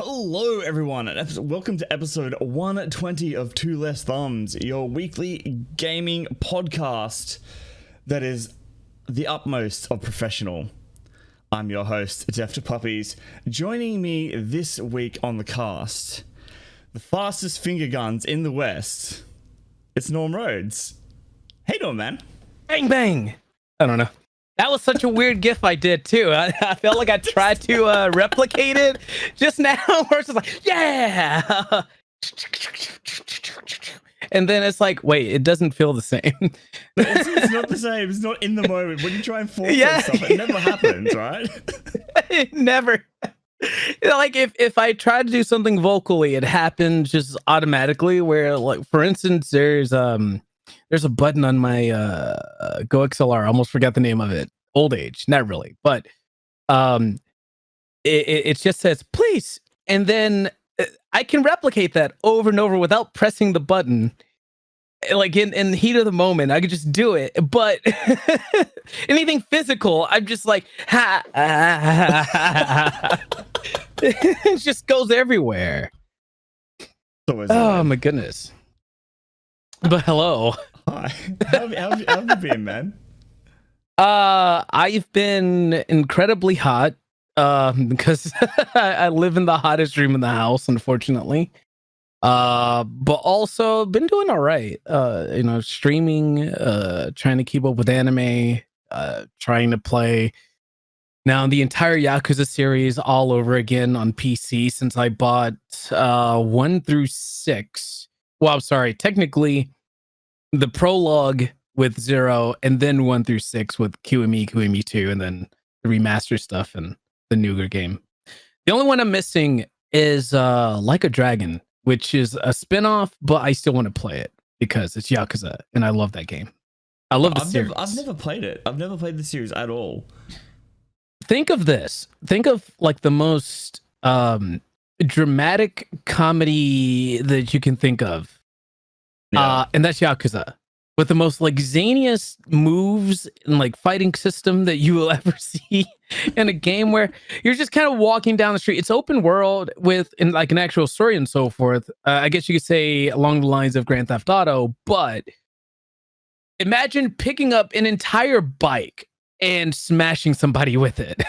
Hello, everyone, and welcome to episode 120 of Two Less Thumbs, your weekly gaming podcast that is the utmost of professional. I'm your host, Puppiez. Joining me this week on the cast, the fastest finger guns in the West, it's NormRhodes. Hey, Norm, man. Bang, bang. I don't know. That was such a weird gif I did too. I felt like I tried to replicate it just now. Where it's just like, yeah. And then it's like, wait, it doesn't feel the same. It's not the same. It's not in the moment. When you try and force stuff, it never happens, right? It never. Like if I try to do something vocally, it happens just automatically. Where, like, for instance, there's a button on my Go XLR. I almost forgot the name of it. Old age, not really, but it just says please, and then I can replicate that over and over without pressing the button. Like in the heat of the moment, I could just do it. But anything physical, I'm just like ha, it just goes everywhere. Oh my goodness. But hello. Hi. How have you been, man? I've been incredibly hot because I live in the hottest room in the house, unfortunately. But also been doing all right. Streaming, trying to keep up with anime, trying to play now the entire Yakuza series all over again on PC since I bought 1 through 6. Well, I'm sorry, technically the prologue with 0 and then 1 through 6 with QME 2, and then the remaster stuff and the newer game. The only one I'm missing is Like a Dragon, which is a spin-off, but I still want to play it because it's Yakuza and I love that game. I love the series. I've never played it. I've never played the series at all. Think of this. Think of like the most dramatic comedy that you can think of. Yeah. And that's Yakuza, with the most like zaniest moves and like fighting system that you will ever see in a game, where you're just kind of walking down the street. It's open world with like an actual story and so forth. I guess you could say along the lines of Grand Theft Auto, but imagine picking up an entire bike and smashing somebody with it.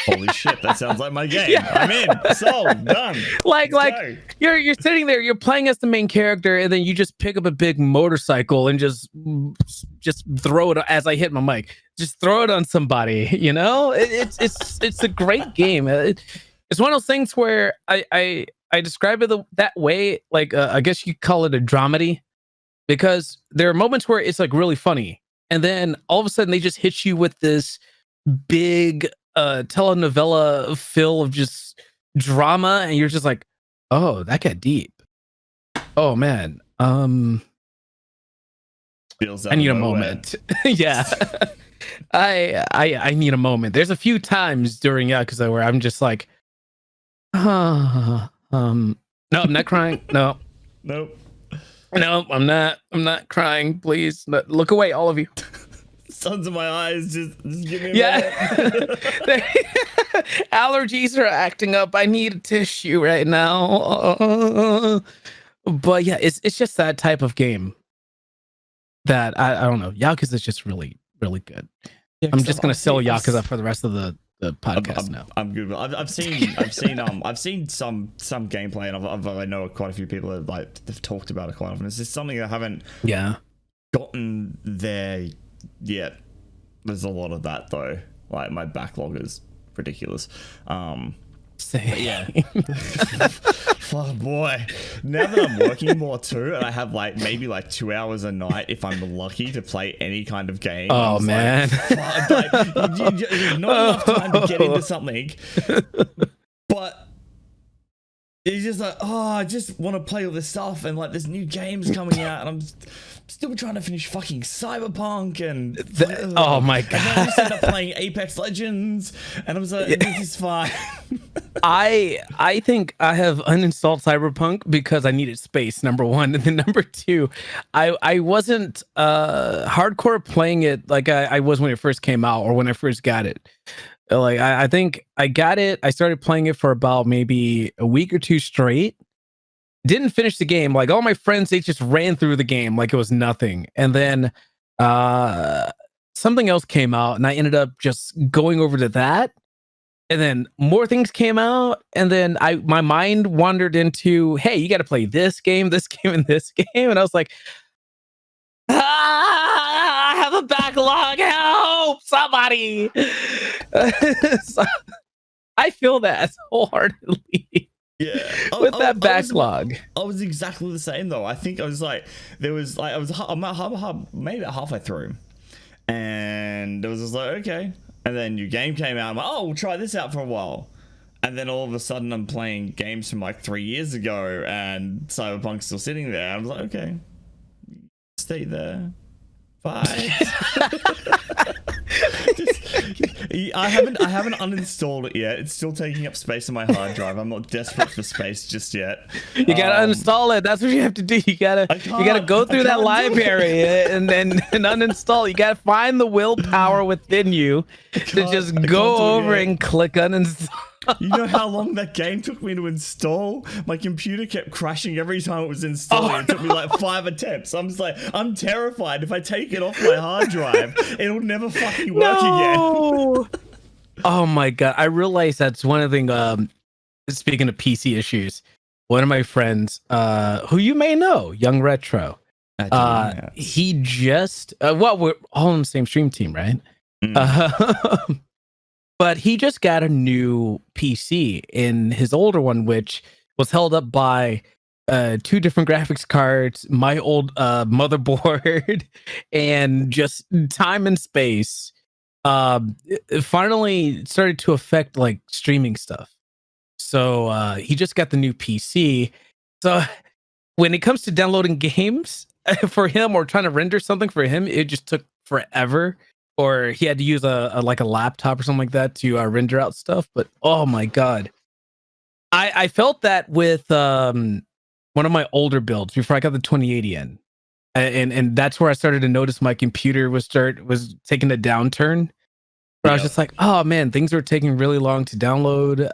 Holy shit, that sounds like my game. Yeah. I'm in. Sold. Done. Like you're sitting there, you're playing as the main character, and then you just pick up a big motorcycle and just throw it as I hit my mic. Just throw it on somebody, you know? It's a great game. It's one of those things where I describe it that way, like I guess you call it a dramedy, because there are moments where it's like really funny, and then all of a sudden they just hit you with this big telenovela fill of just drama, and you're just like, oh, that got deep. Oh man, I need a moment. Yeah. I need a moment. There's a few times during Yakuza where I'm just like, no, I'm not crying. No, nope. No, I'm not crying. Please look away, all of you. Suns in my eyes, just give me a minute. Allergies are acting up. I need a tissue right now. But yeah, it's just that type of game that I don't know. Yakuza is just really, really good. Yeah, I'm just gonna sell Yakuza for the rest of the podcast now. I'm good. I've seen some gameplay, and I know quite a few people they've talked about it quite often. It's just something I haven't gotten there yet. There's a lot of that though. Like, my backlog is ridiculous. Yeah. Oh boy. Now that I'm working more too, and I have maybe 2 hours a night if I'm lucky to play any kind of game. Oh man. Not enough time to get into something. But it's just like, I just want to play all this stuff, and like there's new games coming out, and still trying to finish fucking Cyberpunk and oh my god! And then I just ended up playing Apex Legends, and I was like, "This is fine." I think I have uninstalled Cyberpunk because I needed space. Number one, and then number two, I wasn't hardcore playing it like I was when it first came out or when I first got it. Like I think I got it. I started playing it for about maybe a week or two straight. Didn't finish the game. Like all my friends, they just ran through the game like it was nothing. And then something else came out, and I ended up just going over to that. And then more things came out, and then my mind wandered into, hey, you got to play this game, and this game. And I was like, I have a backlog. Help, somebody. So, I feel that wholeheartedly. Yeah, with that backlog. I was exactly the same though. I think I was like, I'm maybe halfway through, and it was just like, okay. And then new game came out. I'm like, oh, we'll try this out for a while. And then all of a sudden, I'm playing games from like 3 years ago, and Cyberpunk's still sitting there. I was like, okay, stay there. Bye. I haven't uninstalled it yet. It's still taking up space on my hard drive. I'm not desperate for space just yet. You gotta uninstall it. That's what you have to do. You gotta go through that library and uninstall. You gotta find the willpower within you to just go over and click uninstall. You know how long that game took me to install? My computer kept crashing every time it was installed. It took me like 5 attempts. I'm just like, I'm terrified. If I take it off my hard drive, it'll never fucking work again. Oh my god! I realized that's one of the things. Speaking of PC issues, one of my friends, who you may know, Young Retro, he just we're all on the same stream team, right? But he just got a new PC in his older one, which was held up by 2 different graphics cards, my old motherboard, and just time and space. It finally started to affect like streaming stuff. So he just got the new PC. So when it comes to downloading games for him or trying to render something for him, it just took forever. Or he had to use a laptop or something like that to render out stuff. But oh my god, I felt that with one of my older builds before I got the 2080 in, and that's where I started to notice my computer was taking a downturn. Where I was just like, oh man, things are taking really long to download.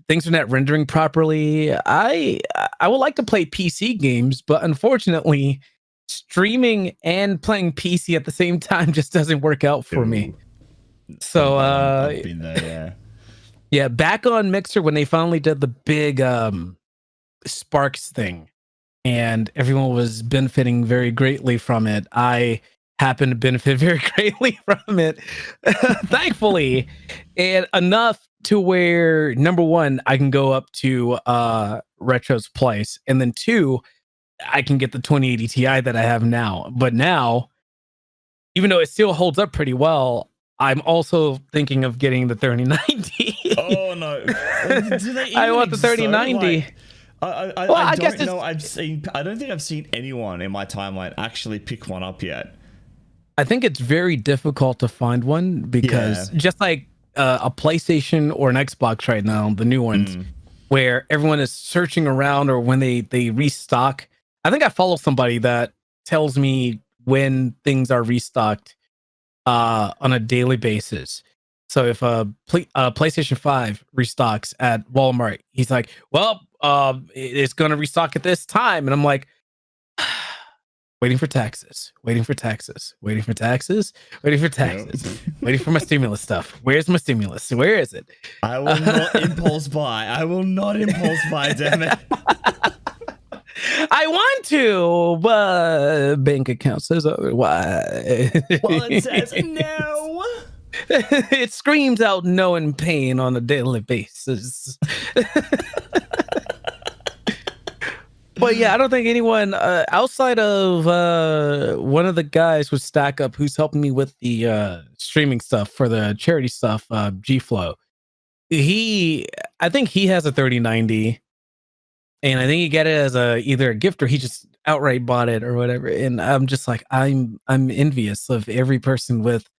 Things are not rendering properly. I would like to play PC games, but unfortunately, streaming and playing PC at the same time just doesn't work out for me. So I've been there, yeah, back on Mixer when they finally did the big Sparks thing and everyone was benefiting very greatly from it. I happen to benefit very greatly from it, thankfully, and enough to where number one, I can go up to Retro's place, and then 2, I can get the 2080 Ti that I have now. But now, even though it still holds up pretty well, I'm also thinking of getting the 3090. Oh no! I want the 3090. I don't know. I don't think I've seen anyone in my timeline actually pick one up yet. I think it's very difficult to find one because just like a PlayStation or an Xbox right now, the new ones, where everyone is searching around or when they restock. I think I follow somebody that tells me when things are restocked on a daily basis. So if a PlayStation 5 restocks at Walmart, he's like, well, it's going to restock at this time. And I'm like, waiting for taxes, waiting for taxes, waiting for taxes, waiting for taxes, waiting for my stimulus stuff. Where's my stimulus? Where is it? I will not impulse buy. I will not impulse buy, damn it. I want to, but bank account says otherwise. Well, it says no. It screams out no in pain on a daily basis. But yeah, I don't think anyone outside of one of the guys with Stack Up who's helping me with the streaming stuff for the charity stuff, G-Flow. I think he has a 3090. And I think he got it as either a gift or he just outright bought it or whatever. And I'm just like, I'm envious of every person with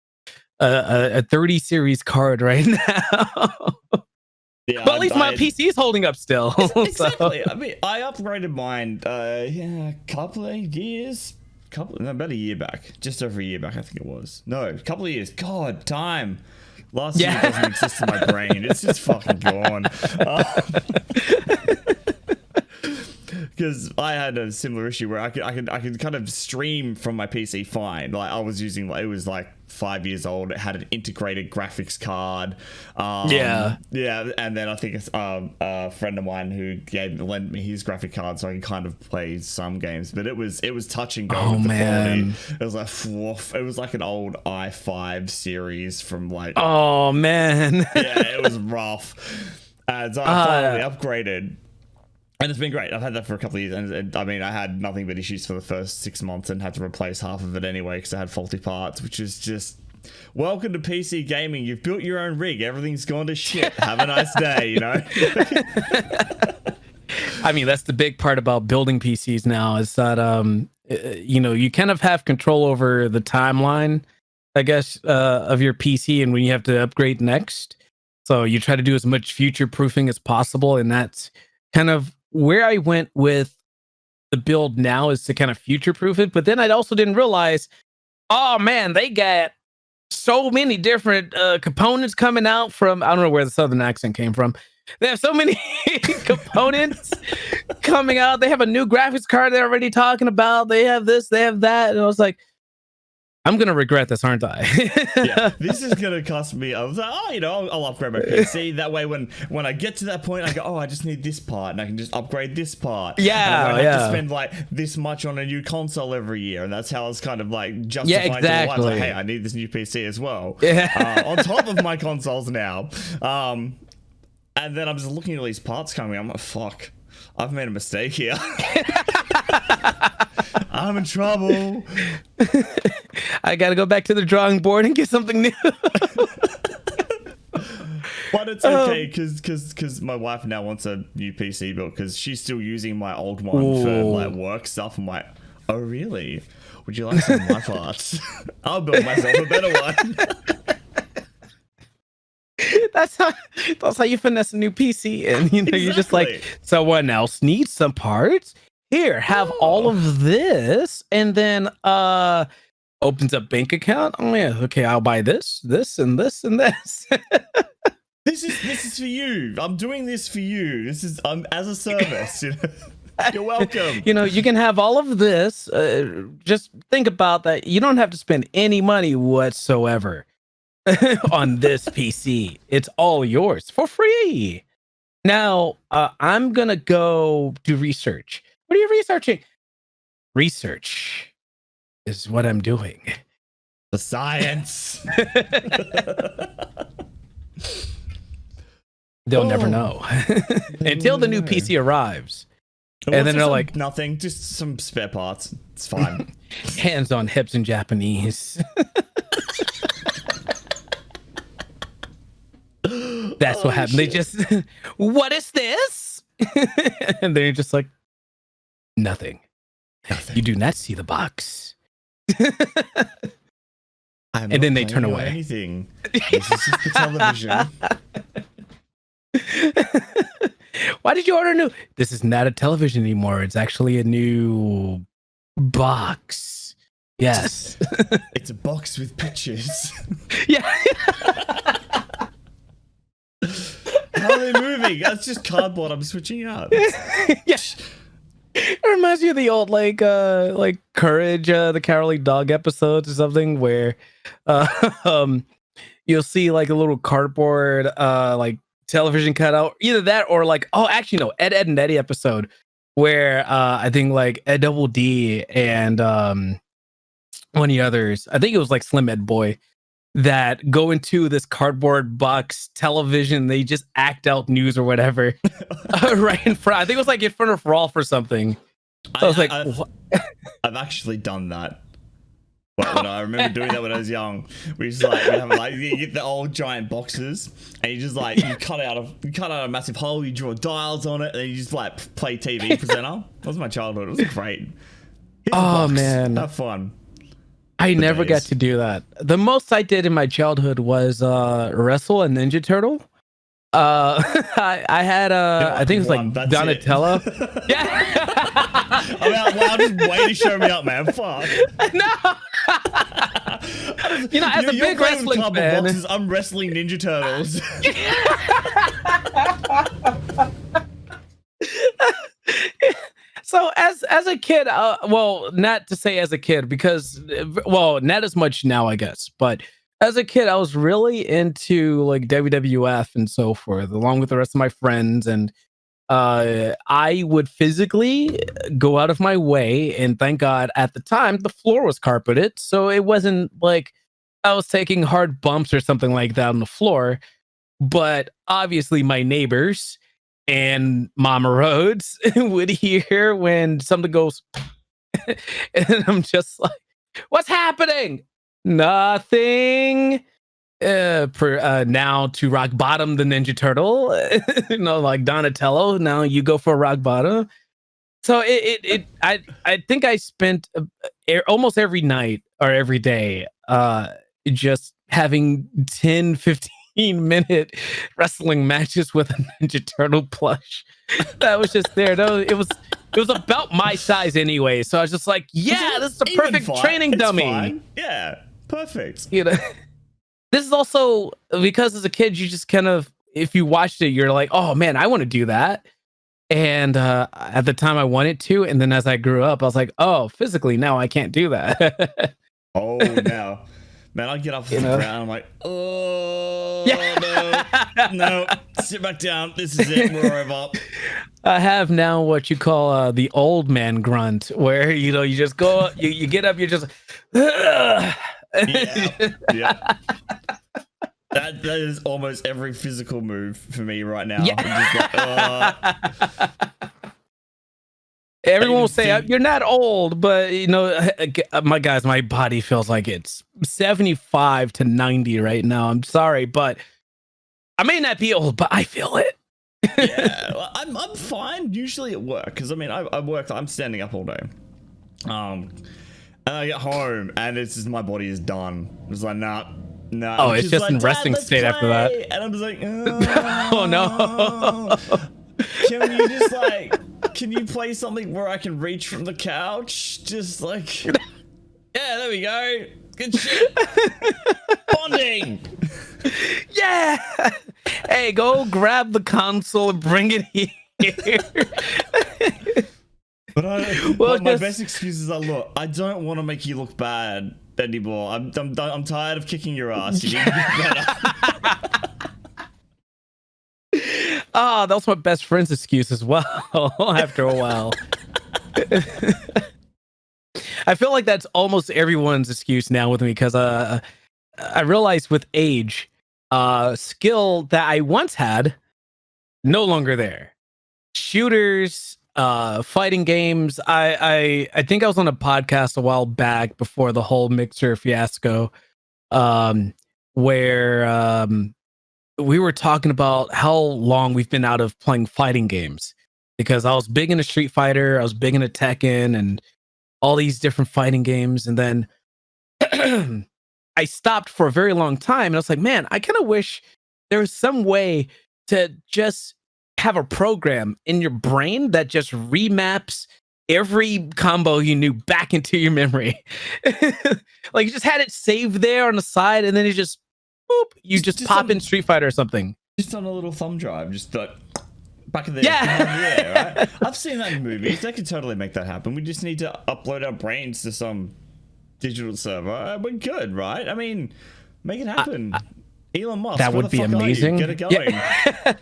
a 30 series card right now. Yeah, but at least my PC is holding up still. Exactly. So. I mean, I upgraded mine a couple of years, about a year back, just over a year back, I think it was. No, a couple of years. God, time. Last year doesn't exist in my brain. It's just fucking gone. Because I had a similar issue where I could kind of stream from my PC fine. Like I was using, it was like 5 years old. It had an integrated graphics card. Yeah. And then I think it's a friend of mine who lent me his graphic card so I can kind of play some games. But it was touch and go. Oh man, it was like it was like an old i5 series from like. Oh man. Yeah, it was rough. And so I finally upgraded. And it's been great. I've had that for a couple of years. And I mean, I had nothing but issues for the first 6 months and had to replace half of it anyway because I had faulty parts, which is just, welcome to PC gaming. You've built your own rig. Everything's gone to shit. Have a nice day, you know? I mean, that's the big part about building PCs now is that, you know, you kind of have control over the timeline, I guess, of your PC and when you have to upgrade next. So you try to do as much future proofing as possible. And that's kind of where I went with the build now, is to kind of future proof it. But then I also didn't realize, oh man, they got so many different components coming out from, I don't know where the southern accent came from. They have so many components coming out. They have a new graphics card they're already talking about. They have this, they have that. And I was like, I'm going to regret this, aren't I? Yeah, this is going to cost me. I was like, oh, you know, I'll upgrade my PC. That way, when I get to that point, I go, oh, I just need this part, and I can just upgrade this part. Yeah, and I have to spend like this much on a new console every year, and that's how I was kind of like justifying to the wife, like, hey, I need this new PC as well. Yeah. On top of my consoles now. And then I'm just looking at all these parts coming. I'm like, fuck, I've made a mistake here. I'm in trouble. I gotta go back to the drawing board and get something new. But it's okay because my wife now wants a new PC built because she's still using my old one for like work stuff. I'm like, oh really? Would you like some of my parts? I'll build myself a better one. That's how you finesse a new PC, and you know, exactly. You're just like, someone else needs some parts. Here, have all of this, and then opens up bank account. Oh yeah, okay, I'll buy this, and this, and this. This is for you. I'm doing this for you. This is as a service. You know? You're welcome. You know, you can have all of this. Just think about that. You don't have to spend any money whatsoever on this PC. It's all yours for free. Now, I'm gonna go do research. What are you researching? Research is what I'm doing. The science. They'll never know until the new PC arrives. And then they're like, nothing, just some spare parts. It's fine. Hands on hips in Japanese. That's what happened. Shit. They just, what is this? And they're just like, nothing. You do not see the box. And then they turn away. Anything. This is just the television. Why did you order a new? This is not a television anymore. It's actually a new box. Yes. It's a box with pictures. Yeah. How are they moving? That's just cardboard. I'm switching out. Yeah. It reminds me of the old like Courage, the Cowardly Dog episodes or something where you'll see like a little cardboard like television cutout, either that or like, oh actually no, Ed and Eddie episode where I think like Ed Double D and one of the others, I think it was like Slim Ed Boy, that go into this cardboard box television. They just act out news or whatever right in front. I think it was like in front of Rolf or something. So I was like, I've actually done that. When I remember doing that when I was young. We have like you get the old giant boxes and you just like you cut out a massive hole. You draw dials on it and you just like play TV presenter. That was my childhood. It was great. Oh man, have fun. I never got to do that. The most I did in my childhood was wrestle a Ninja Turtle. I had I think it was like Donatello. Yeah. I'm out loud, just way to show me up, man. Fuck. No. You know, as a big wrestling fan, boxes, I'm wrestling Ninja Turtles. So as a kid, well, not to say as a kid because, well, not as much now, I guess, but as a kid, I was really into like WWF and so forth, along with the rest of my friends, and I would physically go out of my way, and thank God at the time the floor was carpeted, so it wasn't like I was taking hard bumps or something like that on the floor. But obviously, my neighbors and Mama Rhodes would hear when something goes, and I'm just like, "What's happening?" Nothing. Now to rock bottom the Ninja Turtle, you know, like Donatello. Now you go for rock bottom. So I think I spent almost every night or every day just having 10-15 minute wrestling matches with a Ninja Turtle plush that was just there. No, it was about my size anyway, so I was just like, yeah, this is the perfect training dummy. Fine. Yeah, perfect. You know, this is also because as a kid you just kind of, if you watched it, you're like, oh man, I want to do that. And at the time I wanted to, and then as I grew up, I was like, oh, physically now I can't do that. Oh, now, man, I get up from the ground. I'm like, oh, yeah. no, sit back down. This is it. We're over. I have now what you call the old man grunt, where you know you just go, you get up, you're just, yeah. That is almost every physical move for me right now. Yeah. I'm just like, everyone will say you're not old, but you know, my body feels like it's 75 to 90 right now. I'm sorry, but I may not be old, but I feel it. Yeah, well, I'm fine usually at work because I mean I work. I'm standing up all day. And I get home and it's just my body is done. It's like nah. Oh, it's just like, in resting state play. After that. And I'm just like, oh no. Can you just like, can you play something where I can reach from the couch? Just like, yeah, there we go. Good shit. Bonding. Yeah. Hey, go grab the console and bring it here. But my best excuses are, look, I don't want to make you look bad anymore. I'm tired of kicking your ass. You need to get better. That was my best friend's excuse as well. After a while, I feel like that's almost everyone's excuse now with me because I realized with age, skill that I once had no longer there. Shooters, fighting games. I think I was on a podcast a while back before the whole Mixer fiasco, where we were talking about how long we've been out of playing fighting games, because I was big into Street Fighter, I was big into Tekken and all these different fighting games, and then I stopped for a very long time, and I was like, man, I kind of wish there was some way to just have a program in your brain that just remaps every combo you knew back into your memory. Like you just had it saved there on the side, and then you just boop, you just pop in Street Fighter or something. Just on a little thumb drive, just like back of the yeah, right? I've seen that in movies. They could totally make that happen. We just need to upload our brains to some digital server. We're good, right? I mean, make it happen. Elon Musk, that would be amazing. Get it going. Yeah.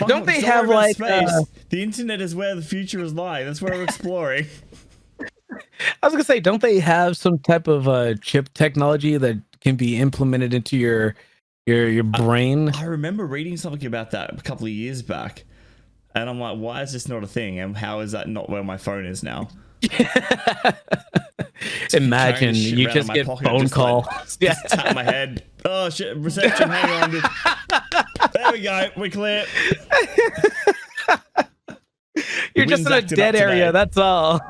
Don't they have like space? The internet is where the future is lying. That's where we're exploring. I was gonna say, don't they have some type of chip technology that can be implemented into your brain? I remember reading something about that a couple of years back, and I'm like, why is this not a thing? And how is that not where my phone is now? Imagine you just get phone call. Like, just tap my head. Oh shit, reception, hang on. There we go, we're clear. You're just in a dead area, that's all.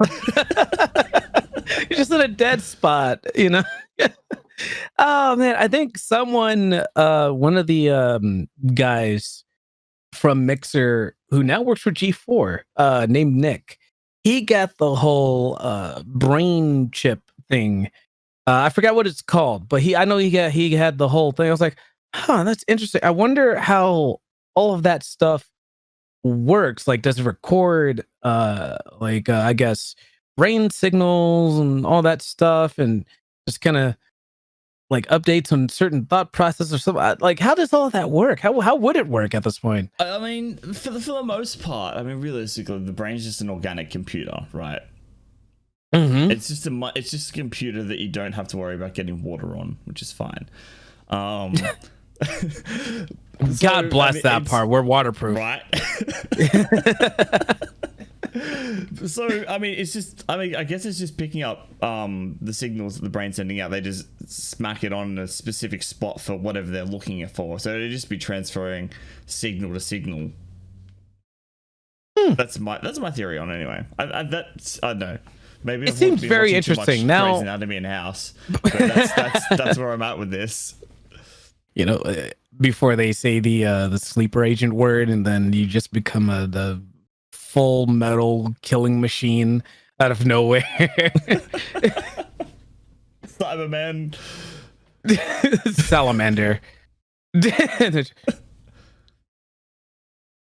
just in a dead spot, you know. Oh man, I think someone, one of the guys from Mixer who now works for G4, named Nick, he got the whole brain chip thing. I forgot what it's called, but I know he had the whole thing. I was like, huh, that's interesting. I wonder how all of that stuff works. Like, does it record I guess brain signals and all that stuff, and just kind of like updates on certain thought process or something? Like, how does all of that work? How would it work at this point? I mean, for the most part, I mean, realistically, the brain's just an organic computer, right? Mm-hmm. It's just a computer that you don't have to worry about getting water on, which is fine. God bless that part. We're waterproof, right? So I mean, I guess it's just picking up the signals that the brain's sending out. They just smack it on a specific spot for whatever they're looking for. So it'd just be transferring signal to signal. That's my theory on it anyway. I don't know. Maybe it seems very interesting. Now, Grey's Anatomy in house, but that's where I'm at with this. You know, before they say the sleeper agent word, and then you just become the full metal killing machine out of nowhere. Cyberman. Salamander.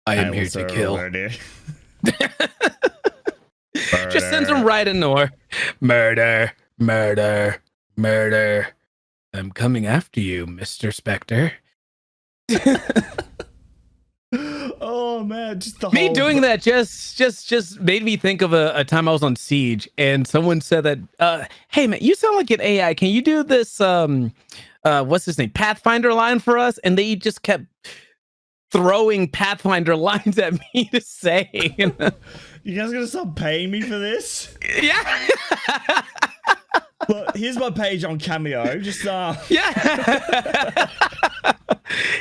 I am here to kill. Just sends him right in there. Murder, murder, murder. I'm coming after you, Mr. Spectre. Oh man, just the me doing that just made me think of a time I was on Siege, and someone said that, hey man, you sound like an AI. Can you do this what's his name, Pathfinder line for us? And they just kept throwing Pathfinder lines at me to say. You guys gonna stop paying me for this? Yeah. Look, here's my page on Cameo. Just yeah.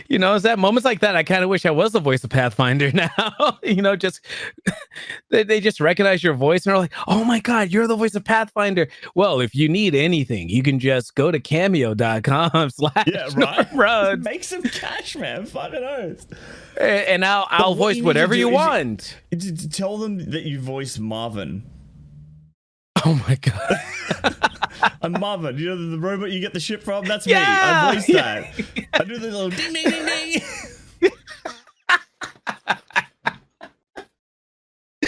You know, it's at moments like that I kind of wish I was the voice of Pathfinder now. You know, just they just recognize your voice and are like, oh my god, you're the voice of Pathfinder. Well, if you need anything, you can just go to cameo.com/NormRhodes. Make some cash, man. Fucking oath. And I'll voice whatever you want. Tell them that you voice Marvin. Oh my god. I'm Marvin. You know the robot you get the ship from? That's me. I voiced that. I do the little ding ding ding ding.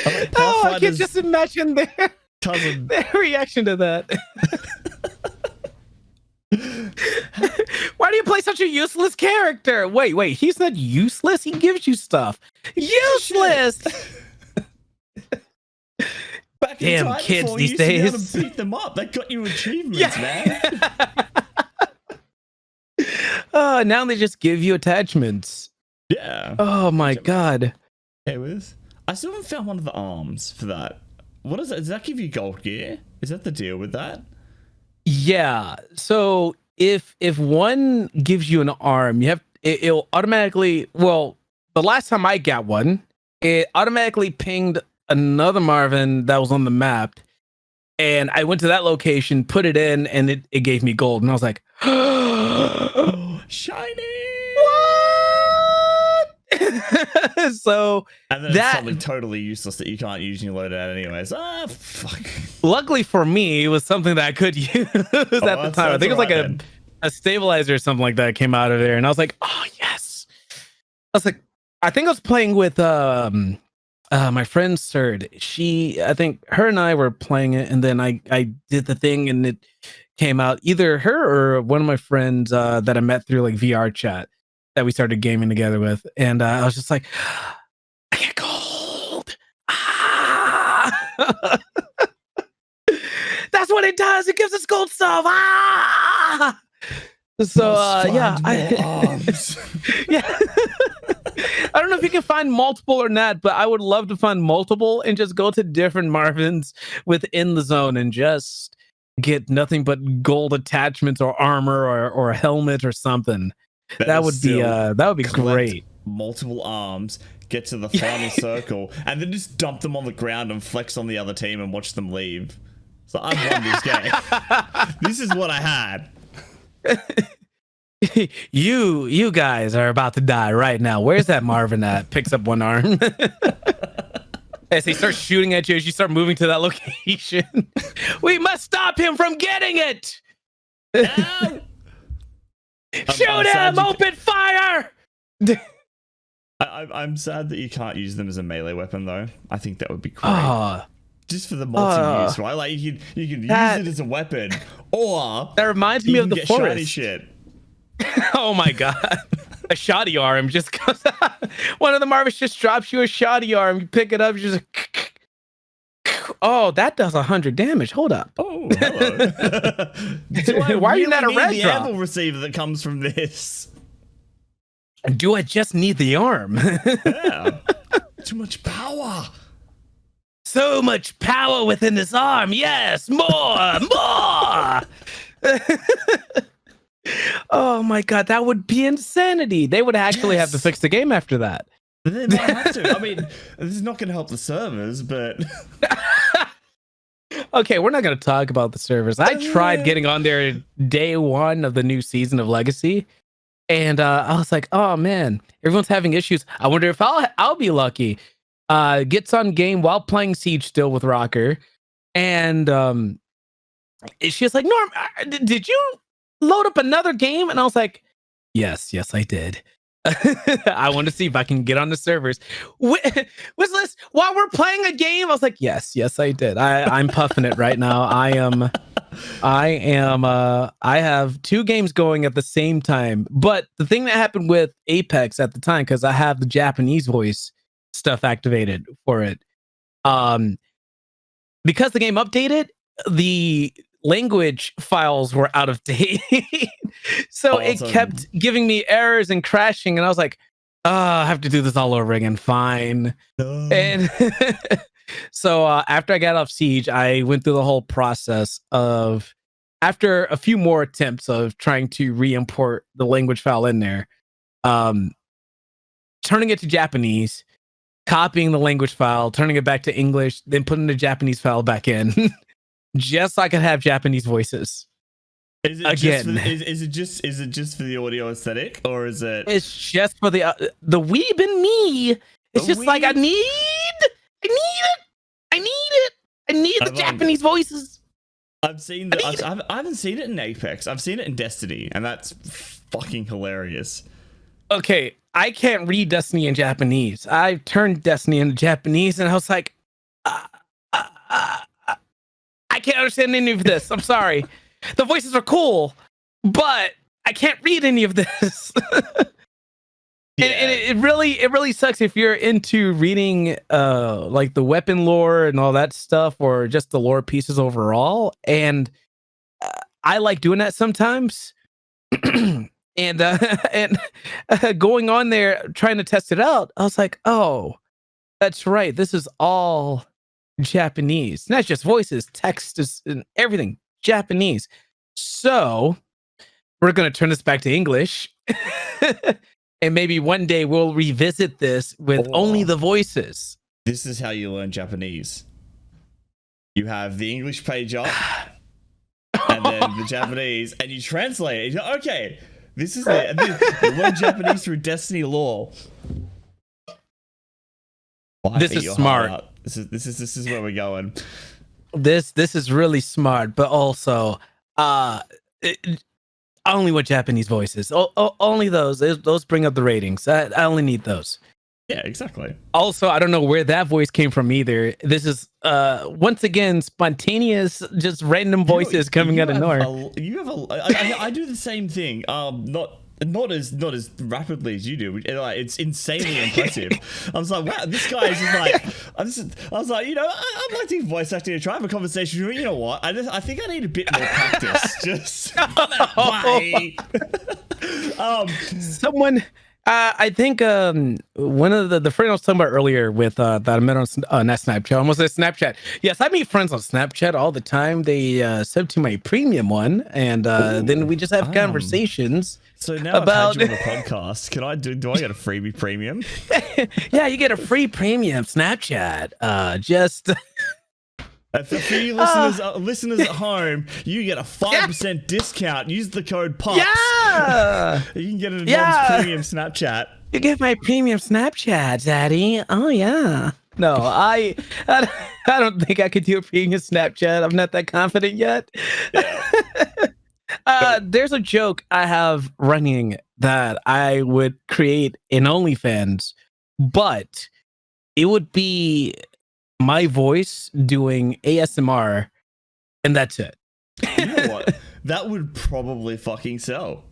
I can just imagine their reaction to that. Why do you play such a useless character? Wait, he's not useless. He gives you stuff. Useless. Damn kids these days. To beat them up. That got you achievements, man. Now they just give you attachments. Yeah. Oh my god. I still haven't found one of the arms for that. What is that? Does that give you gold gear? Is that the deal with that? Yeah. So if one gives you an arm, it'll automatically. Well, the last time I got one, it automatically pinged another Marvin that was on the map, and I went to that location, put it in, and it gave me gold, and I was like, shiny. What? So and then it's something totally useless that you can't use in your loadout anyways. Fuck. Luckily for me, it was something that I could use at the time. I think it was like a stabilizer or something like that came out of there, and I was like, oh yes. I was like, I think I was playing with my friend Serd. I think her and I were playing it, and then I did the thing, and it came out, either her or one of my friends that I met through like VR chat that we started gaming together with, and I was just like, I get gold. That's what it does. It gives us gold stuff. So yeah, yeah. I don't know if you can find multiple or not, but I would love to find multiple and just go to different Marvins within the zone and just get nothing but gold attachments or armor or a helmet or something. That would be great. Multiple arms, get to the final circle, and then just dump them on the ground and flex on the other team and watch them leave. So I've won this game. This is what I had. You guys are about to die right now. Where's that Marvin at? Picks up one arm. As he starts shooting at you, as you start moving to that location. We must stop him from getting it. No! Shoot him! Open fire! I'm sad that you can't use them as a melee weapon, though. I think that would be great. Just for the multi-use, right? Like you can use it as a weapon, or that reminds me of the forest. Shiny shit. Oh my god. A shoddy arm just comes out. One of the Marvins just drops you a shoddy arm. You pick it up, you just oh, that does 100 damage. Hold up. Oh, hello. Why are you not a red the drop? ammo receiver that comes from this? Do I just need the arm? Yeah. Too much power. So much power within this arm. Yes, more. Oh my god, that would be insanity. They would actually have to fix the game after that. They might have to. I mean, this is not going to help the servers, but okay, we're not going to talk about the servers. I tried getting on there day one of the new season of Legacy, and I was like, oh man, everyone's having issues. I wonder if I'll be lucky. Gets on game while playing Siege still with Rocker, and she was like, Norm, did you load up another game? And I was like, yes I did. I want to see if I can get on the servers. Whistlist, while we're playing a game, I was like, yes I did. I'm puffing it right now. I have 2 games going at the same time. But the thing that happened with Apex at the time, because I have the Japanese voice stuff activated for it, because the game updated, the language files were out of date. So it kept giving me errors and crashing, and I was like, I have to do this all over again. Fine. And so after I got off Siege, I went through the whole process of, after a few more attempts of trying to re-import the language file in there, turning it to Japanese, copying the language file, turning it back to English, then putting the Japanese file back in. Just so I could have Japanese voices. Is it again? Is it just for the audio aesthetic, or is it? It's just for the weeb in me. It's just like I need the Japanese voices. I've seen that. I haven't seen it in Apex. I've seen it in Destiny, and that's fucking hilarious. Okay, I can't read Destiny in Japanese. I turned Destiny into Japanese, and I was like, I can't understand any of this. I'm sorry. The voices are cool, but I can't read any of this. Yeah. And it really sucks if you're into reading like the weapon lore and all that stuff, or just the lore pieces overall. And I like doing that sometimes. and going on there trying to test it out, I was like, oh, that's right. This is all Japanese, not just voices, text is and everything Japanese. So we're gonna turn this back to English, and maybe one day we'll revisit this with only the voices. This is how you learn Japanese. You have the English page up, and then the Japanese, and you translate it. You go, okay, this is it. And then you learn Japanese through Destiny lore. This is smart. This is where we're going. This is really smart, but also I only want Japanese voices. Only those bring up the ratings. I only need those. Yeah, exactly. Also, I don't know where that voice came from either. This is once again spontaneous, just random voices coming out of nowhere. I do the same thing. Not as rapidly as you do. It's insanely impressive. I was like, wow, this guy is just like. I was like, I'd like to voice acting and try have a conversation. You know what? I think I need a bit more practice. Just way. Someone. I think one of the friend I was talking about earlier with that I met on Snapchat. I almost said Snapchat. Yes, I meet friends on Snapchat all the time. They sub to my premium one, and then we just have conversations. So now about I've had you on the podcast. Can I do I get a freebie premium? Yeah, you get a free premium Snapchat. For you listeners at home, you get a 5% discount. Use the code PUPS. Yeah. You can get an Norm's premium Snapchat. You get my premium Snapchat, Daddy. Oh yeah. No, I don't think I could do a premium Snapchat. I'm not that confident yet. Yeah. There's a joke I have running that I would create in OnlyFans, but it would be my voice doing ASMR, and that's it. You know what? That would probably fucking sell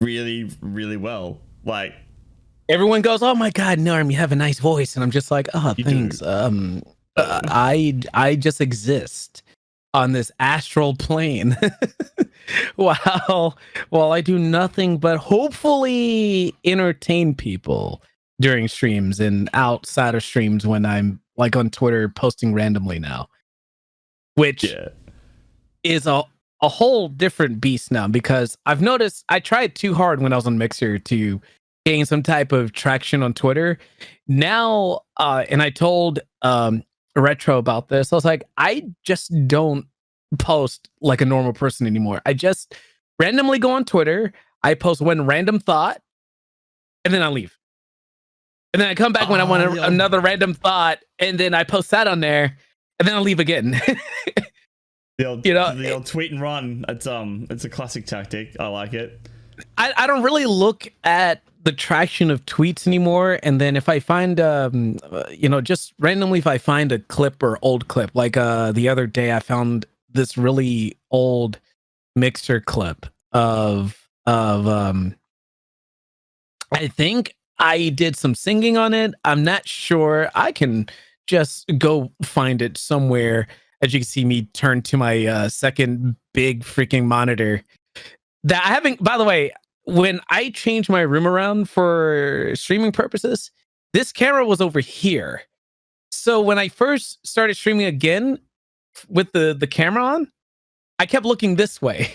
really, really well. Like, everyone goes, "Oh my god, Norm, you have a nice voice," and I'm just like, "Oh, thanks." I just exist on this astral plane while I do nothing but hopefully entertain people during streams and outside of streams when I'm like on Twitter posting randomly now, which is a whole different beast now, because I've noticed I tried too hard when I was on Mixer to gain some type of traction on Twitter. Now, and I told Retro about this. I was like, I just don't post like a normal person anymore. I just randomly go on Twitter. I post one random thought, and then I leave. And then I come back when I want another random thought, and then I post that on there, and then I leave again. The old tweet and run. It's a classic tactic. I like it. I don't really look at the traction of tweets anymore, and then if I find just randomly, if I find a clip or old clip, like the other day I found this really old Mixer clip of I think I did some singing on it. I'm not sure. I can just go find it somewhere. As you can see me turn to my second big freaking monitor that I haven't, by the way, when I changed my room around for streaming purposes, this camera was over here. So when I first started streaming again with the camera on, I kept looking this way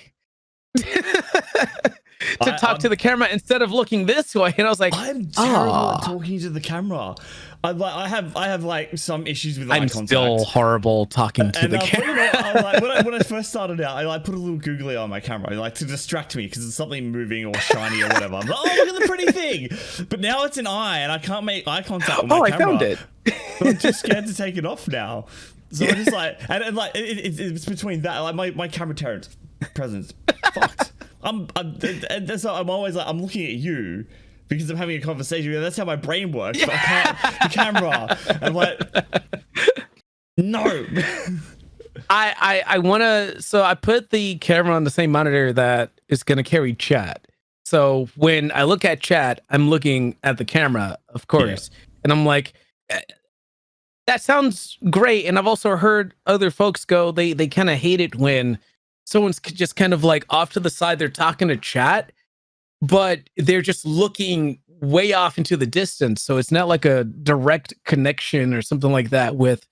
to talk to the camera instead of looking this way. And I was like, I'm terrible at talking to the camera. I have like some issues with eye contact. I'm still horrible talking to the camera. When I first started out, I like put a little googly eye on my camera, like to distract me because it's something moving or shiny or whatever. I'm like, oh, look at the pretty thing. But now it's an eye, and I can't make eye contact with my camera. I found it. But I'm too scared to take it off now. So I'm just like, and like it's between that, like my camera presence fucked. I'm always like, I'm looking at you because I'm having a conversation. That's how my brain works. But I can't the camera. I'm like, no. I want to. So I put the camera on the same monitor that is going to carry chat. So when I look at chat, I'm looking at the camera, of course, and I'm like, that sounds great. And I've also heard other folks go, they kind of hate it when someone's just kind of like off to the side. They're talking to chat, but they're just looking way off into the distance. So it's not like a direct connection or something like that with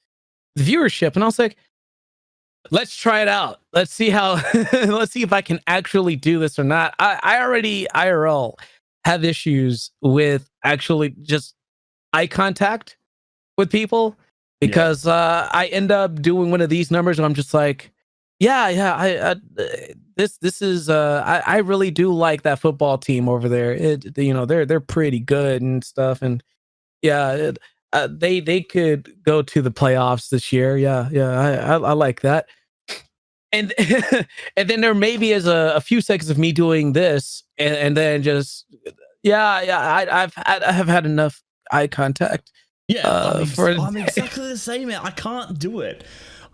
the viewership. And I was like, let's try it out. Let's see how, let's see if I can actually do this or not. I already IRL have issues with actually just eye contact with people because I end up doing one of these numbers where I'm just like, this is I really do like that football team over there. They're pretty good and stuff, and they could go to the playoffs this year. I like that. And and then there maybe is a few seconds of me doing this, and then just I have had enough eye contact. I'm exactly the same, man. I can't do it.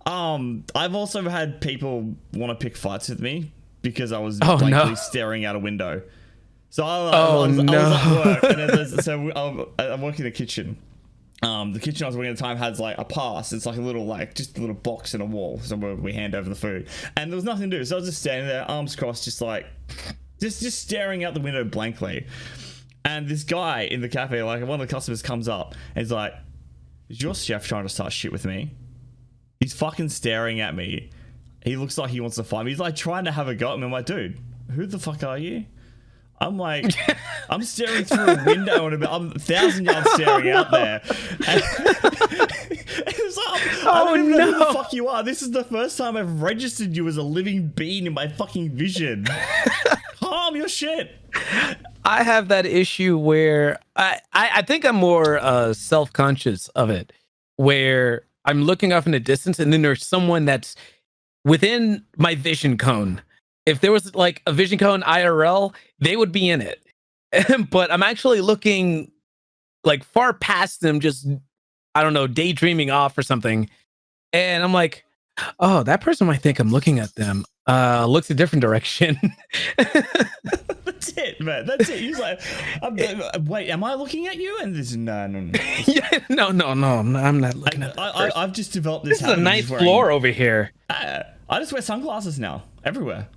I've also had people want to pick fights with me because I was blankly staring out a window. So I was at work, and I'm working in the kitchen. The kitchen I was working at the time has like a pass. It's like a little box in a wall, so we hand over the food, and there was nothing to do. So I was just standing there, arms crossed, just staring out the window blankly. And this guy in the cafe, like one of the customers, comes up and he's like, "Is your chef trying to start shit with me?" He's fucking staring at me. He looks like he wants to fight me. He's like trying to have a go at me. I'm like, dude, who the fuck are you? I'm like, I'm staring through a window and I'm 1,000 yards staring out there. And it was like, I don't even know who the fuck you are. This is the first time I've registered you as a living being in my fucking vision. Calm your shit. I have that issue where I think I'm more self-conscious of it, where I'm looking off in the distance and then there's someone that's within my vision cone. If there was like a vision cone IRL, they would be in it. But I'm actually looking like far past them, just, I don't know, daydreaming off or something. And I'm like, oh, that person might think I'm looking at them. Looks a different direction. That's it, man. That's it. He's like, wait, am I looking at you? And this, no. Yeah, no, I'm not looking at that. I've just developed this. This is a nice floor over here. I just wear sunglasses now, everywhere.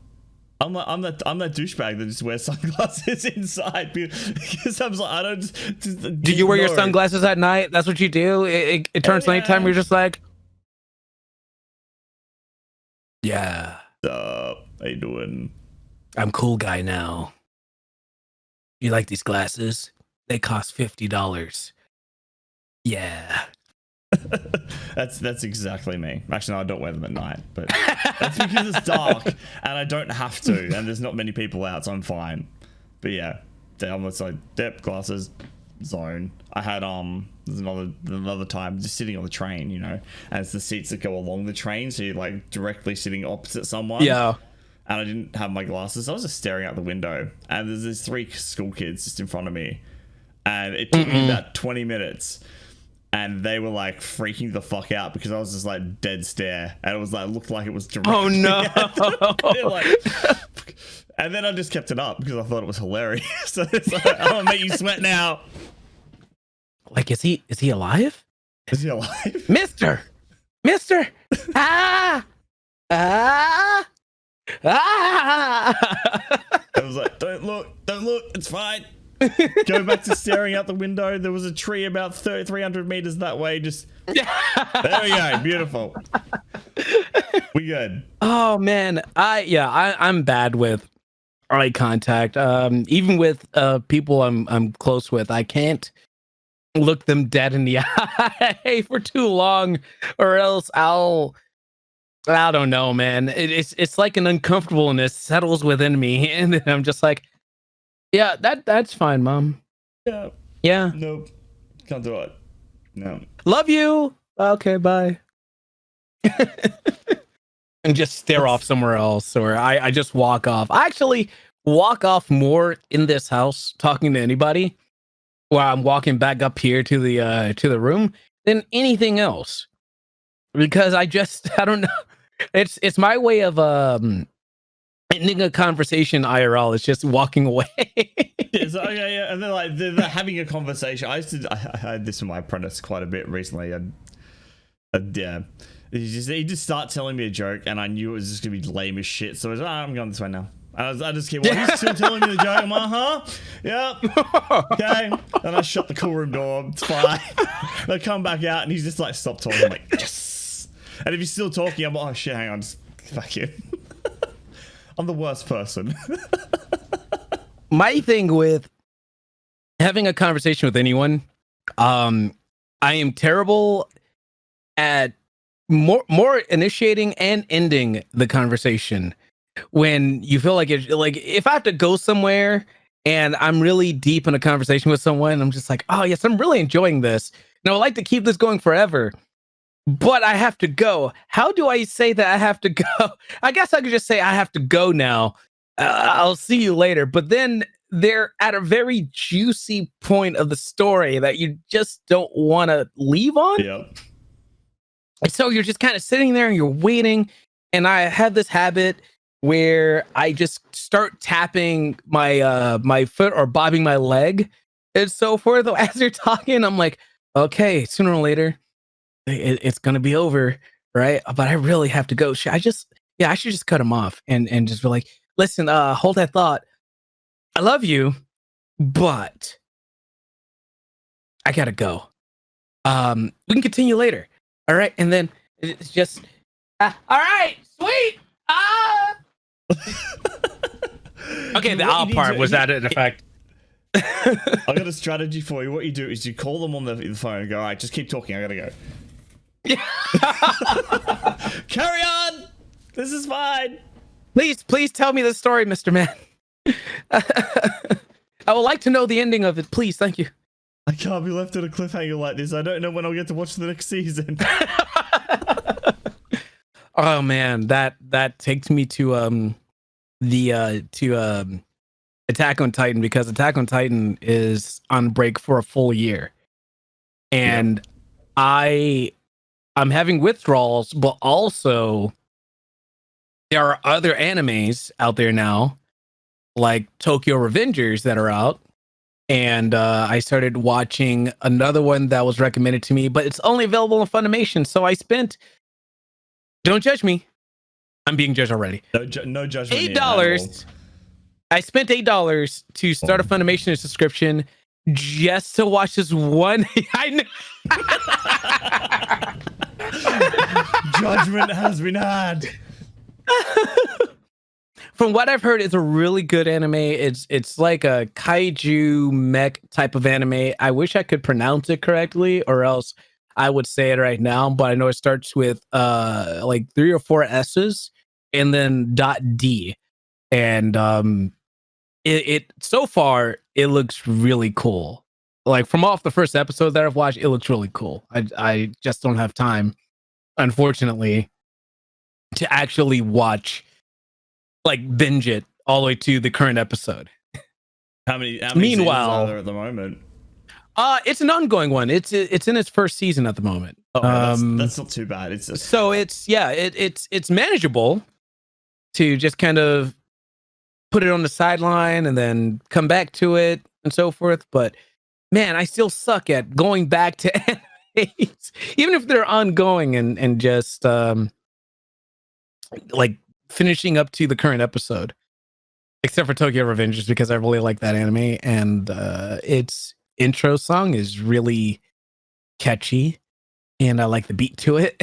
I'm that douchebag that just wears sunglasses inside because I'm like, I don't. Just do you wear your sunglasses at night? That's what you do. It turns nighttime. You're just like, yeah. How you doing? I'm cool guy now. You like these glasses? They cost $50. Yeah. That's exactly me. Actually, no, I don't wear them at night, but that's because it's dark and I don't have to, and there's not many people out, so I'm fine. But yeah, I'm just like, glasses, zone. I had there's another time just sitting on the train, you know, and it's the seats that go along the train, so you're like directly sitting opposite someone. Yeah. And I didn't have my glasses. I was just staring out the window, and there's these 3 school kids just in front of me, and it took me about 20 minutes. And they were like freaking the fuck out because I was just like dead stare, and it was like looked like it was directly. Oh no! Like, and then I just kept it up because I thought it was hilarious. So it's like, I'm gonna make you sweat now. Like, is he alive? Is he alive, Mister? Ah! I was like, don't look, it's fine. Go back to staring out the window. There was a tree about 300 meters that way. Just there we go. Beautiful. We good. Oh man, I'm bad with eye contact. Even with people I'm close with, I can't look them dead in the eye for too long, or else I don't know, man. It's like an uncomfortableness settles within me, and then I'm just like, yeah, that's fine, Mom. Yeah. Nope. Can't do it. No. Love you. Okay, bye. And just stare off somewhere else, or I just walk off. I actually walk off more in this house talking to anybody while I'm walking back up here to the room than anything else. Because I don't know. It's my way of ending a conversation IRL. It's just walking away. Yeah. And then like they're having a conversation. I had this with my apprentice quite a bit recently, and yeah, he just started telling me a joke, and I knew it was just gonna be lame as shit. So I was like, I'm going this way now. I just keep he's still telling me the joke. I'm like, yep, okay. And I shut the cool room door. It's fine. And I come back out, and he's just like, stop talking. I'm like, yes. And if he's still talking, I'm like, oh shit, hang on, just fuck you. I'm the worst person. My thing with having a conversation with anyone, I am terrible at more initiating and ending the conversation. When you feel like it, like if I have to go somewhere and I'm really deep in a conversation with someone, I'm just like, oh yes, I'm really enjoying this, and I would like to keep this going forever. But I have to go. How do I say that I have to go? I guess I could just say I have to go now. I'll see you later. But then they're at a very juicy point of the story that you just don't want to leave on. Yep. So you're just kind of sitting there and you're waiting. And I have this habit where I just start tapping my my foot or bobbing my leg and so forth. As you're talking, I'm like, okay, sooner or later, it's gonna be over, right? But I really have to go. I should just cut him off and just be like, listen, hold that thought. I love you, but I gotta go. We can continue later. All right, and then it's just all right, sweet. Okay, the part was that in effect. I got a strategy for you. What you do is you call them on the phone and go, all right, just keep talking. I gotta go. Carry on. This is fine. Please tell me the story, Mr. Man. I would like to know the ending of it, please. Thank you. I can't be left on a cliffhanger like this. I don't know when I'll get to watch the next season. Oh man, that takes me to Attack on Titan, because Attack on Titan is on break for a full year, and I'm having withdrawals, but also there are other animes out there now, like Tokyo Revengers, that are out. And I started watching another one that was recommended to me, but it's only available on Funimation. So I spent, don't judge me, I'm being judged already. No judgment. $8. I spent $8 to start a Funimation subscription just to watch this one. I know. Judgment has been had. From what I've heard, it's a really good anime. It's like a kaiju mech type of anime. I wish I could pronounce it correctly, or else I would say it right now. But I know it starts with like 3 or 4 S's and then .D. And it so far it looks really cool. Like from off the first episode that I've watched, it looks really cool. I just don't have time, unfortunately, to actually watch, like binge it all the way to the current episode. How many Meanwhile, seasons are there at the moment? It's an ongoing one. It's in its first season at the moment. Oh, that's not too bad. It's manageable to just kind of put it on the sideline and then come back to it and so forth. But man, I still suck at going back to animes, even if they're ongoing and just like finishing up to the current episode, except for Tokyo Revengers, because I really like that anime, and its intro song is really catchy and I like the beat to it.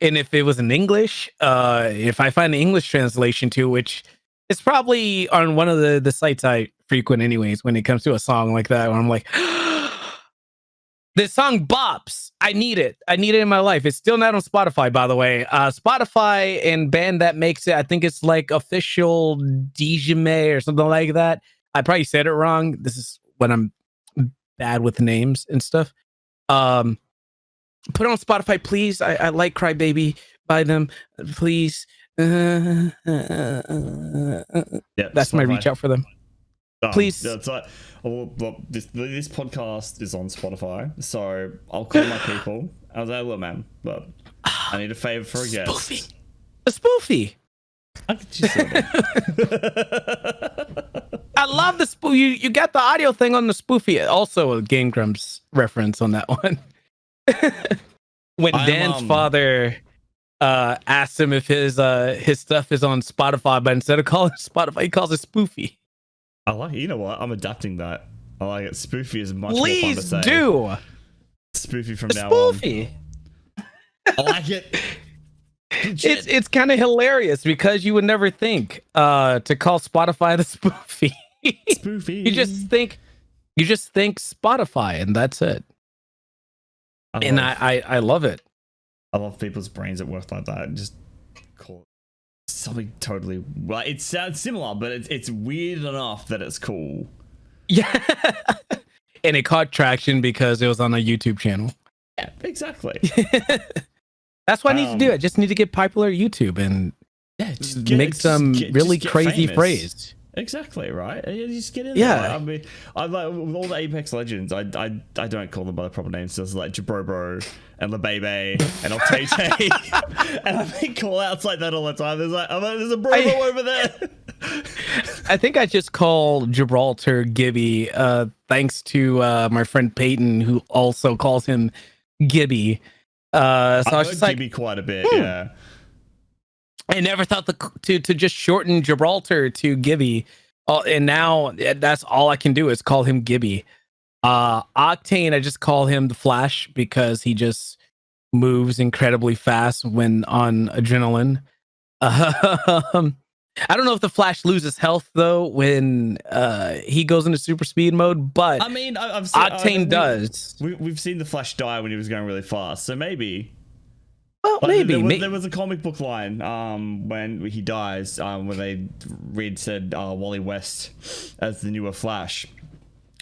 And if it was in English, if I find the English translation to, which is probably on one of the sites I frequent anyways, when it comes to a song like that, where I'm like, this song bops. I need it in my life. It's still not on Spotify, by the way. Spotify and band that makes it, I think it's like Official Dijime or something like that. I probably said it wrong. This is when I'm bad with names and stuff. Put it on Spotify, please. I like Crybaby by them, please. Yeah, that's my reach out for them. Please. That's like, well, this podcast is on Spotify, so I'll call my people. I was like, look, man, but I need a favor for a guest. Spoofy. A spoofy. I could just say I love the spoof. You got the audio thing on the spoofy. Also a Game Grumps reference on that one. When Dan's father asked him if his stuff is on Spotify, but instead of calling it Spotify, he calls it spoofy. I like it. You know what? I'm adapting that. I like it. Spoofy is much more fun to say. Please do. Spoofy from now spoofy. on. I like it. It's kind of hilarious because you would never think to call Spotify the spoofy. Spoofy. You just think Spotify, and that's it. I love it. I love people's brains that work like that. Just call it something totally. Well, it sounds similar, but it's weird enough that it's cool. Yeah. And it caught traction because it was on a YouTube channel. Yeah, exactly. That's what I need to do. I just need to get popular YouTube and make some really crazy phrase. Exactly, right? You just get in there. I mean, I like with all the Apex Legends. I don't call them by the proper names. So it's like Jabrobro and LeBebe and Octate, and I make call outs like that all the time. There's a Brobo over there. I think I just call Gibraltar Gibby, thanks to my friend Peyton, who also calls him Gibby. So I was just like, Gibby quite a bit, yeah. I never thought to just shorten Gibraltar to Gibby, and now that's all I can do is call him Gibby. Octane, I just call him the Flash because he just moves incredibly fast when on adrenaline. I don't know if the Flash loses health though when he goes into super speed mode, but I mean, I've seen, Octane does. We've seen the Flash die when he was going really fast, so maybe. Well, like, maybe there was a comic book line when he dies, where Reed said Wally West as the newer Flash.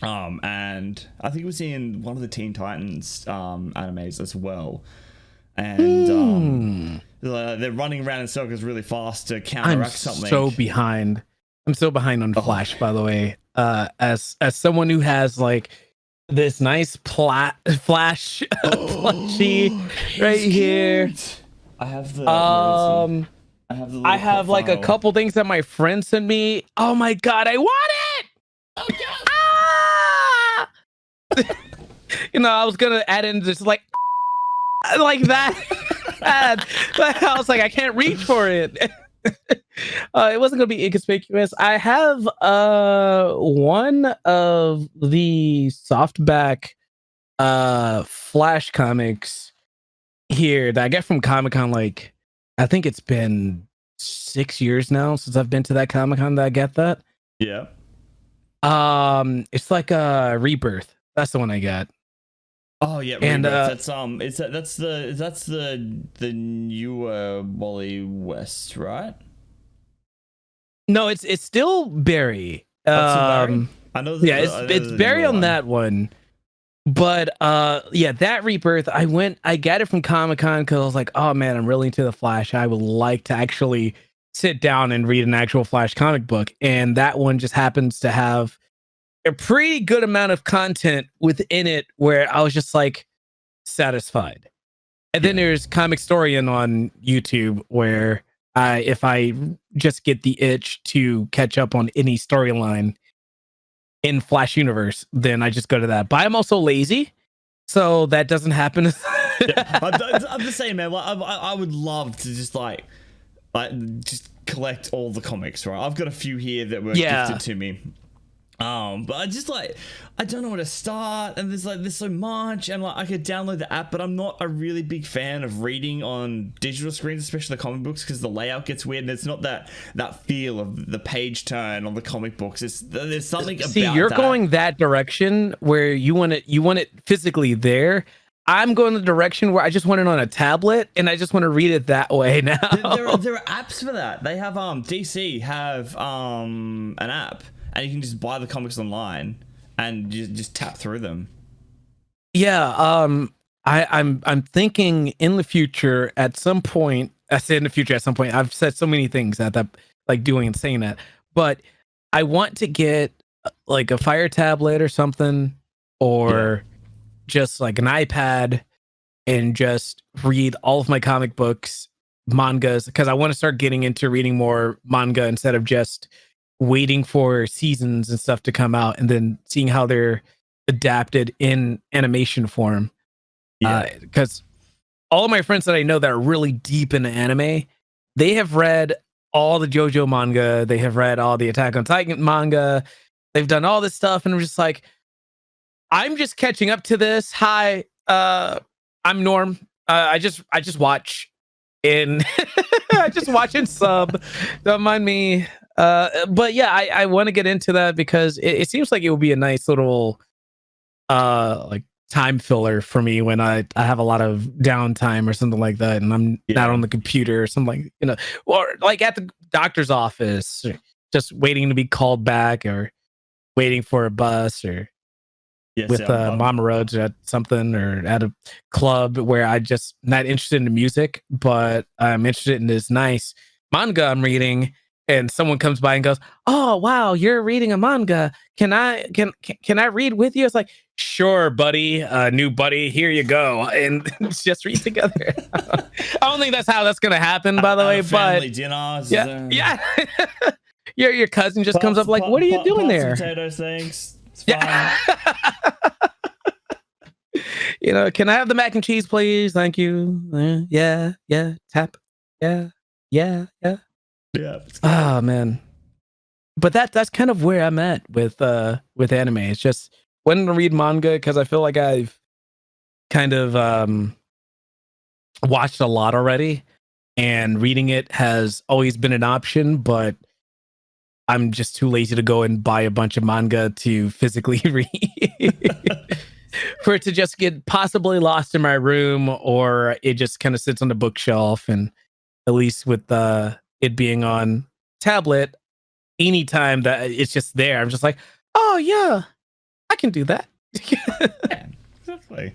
And I think it was in one of the Teen Titans animes as well. And they're running around in circles really fast to counteract something. I'm so behind on Flash, by the way. As someone who has like this nice Flash plushie right here. I have the I have like a couple things that my friend sent me. Oh my god, I want it! Oh, yeah. You know, I was gonna add in just like that. I was like, I can't reach for it. It wasn't gonna be inconspicuous. I have one of the softback Flash comics here that I get from Comic-Con. Like, I think it's been 6 years now since I've been to that Comic-Con that I get that. Yeah. It's like a Rebirth. That's the one I got. Oh yeah, and that's the newer Wally West, right? No, it's still Barry. Barry? I know. It's Barry on that one. But yeah, that Rebirth, I got it from Comic-Con because I was like, oh man, I'm really into the Flash. I would like to actually sit down and read an actual Flash comic book, and that one just happens to have a pretty good amount of content within it where I was just like satisfied. And then there's Comic Storian on YouTube where if I just get the itch to catch up on any storyline in Flash universe, then I just go to that. But I'm also lazy, so that doesn't happen. I'm the same, man. Like, I would love to just just collect all the comics, right? I've got a few here that were gifted to me. But I just I don't know where to start, and there's so much, and I could download the app, but I'm not a really big fan of reading on digital screens, especially the comic books, because the layout gets weird, and it's not that feel of the page turn on the comic books. There's something about you're that. Going that direction where you want it physically there. I'm going the direction where I just want it on a tablet, and I just want to read it that way now. There are apps for that. They have DC have an app. And you can just buy the comics online and just tap through them. Yeah, I'm thinking in the future at some point. I say in the future at some point. I've said so many things that like doing and saying that, but I want to get like a Fire tablet or something, or just like an iPad, and just read all of my comic books, mangas, because I want to start getting into reading more manga instead of just waiting for seasons and stuff to come out and then seeing how they're adapted in animation form. Because all of my friends that I know that are really deep into anime, they have read all the JoJo manga, they have read all the Attack on Titan manga, they've done all this stuff, and I'm just like, I'm just catching up to this. Hi, I'm Norm. I just watch in I just watch in sub. Don't mind me. But yeah, I want to get into that because it seems like it would be a nice little like time filler for me when I have a lot of downtime or something like that, and I'm not on the computer or something, or like at the doctor's office, or just waiting to be called back, or waiting for a bus, or with NormRhodes at something, or at a club where I just not interested in the music, but I'm interested in this nice manga I'm reading. And someone comes by and goes, "Oh wow, you're reading a manga. Can I read with you?" It's like, "Sure, buddy, new buddy. Here you go." And just read together. I don't think that's how that's gonna happen, by the way. Family But dinners, yeah. Your cousin just comes up like, "What are you doing there?" Potatoes, thanks. It's fine. Can I have the mac and cheese, please? Thank you. Yeah. Tap. Yeah. Oh man, but that's kind of where I'm at with anime. It's just wanting to read manga because I feel like I've kind of watched a lot already, and reading it has always been an option, but I'm just too lazy to go and buy a bunch of manga to physically read. For it to just get possibly lost in my room, or it just kind of sits on the bookshelf. And at least with it being on tablet, anytime that it's just there, I'm just like, oh yeah, I can do that. Yeah, exactly.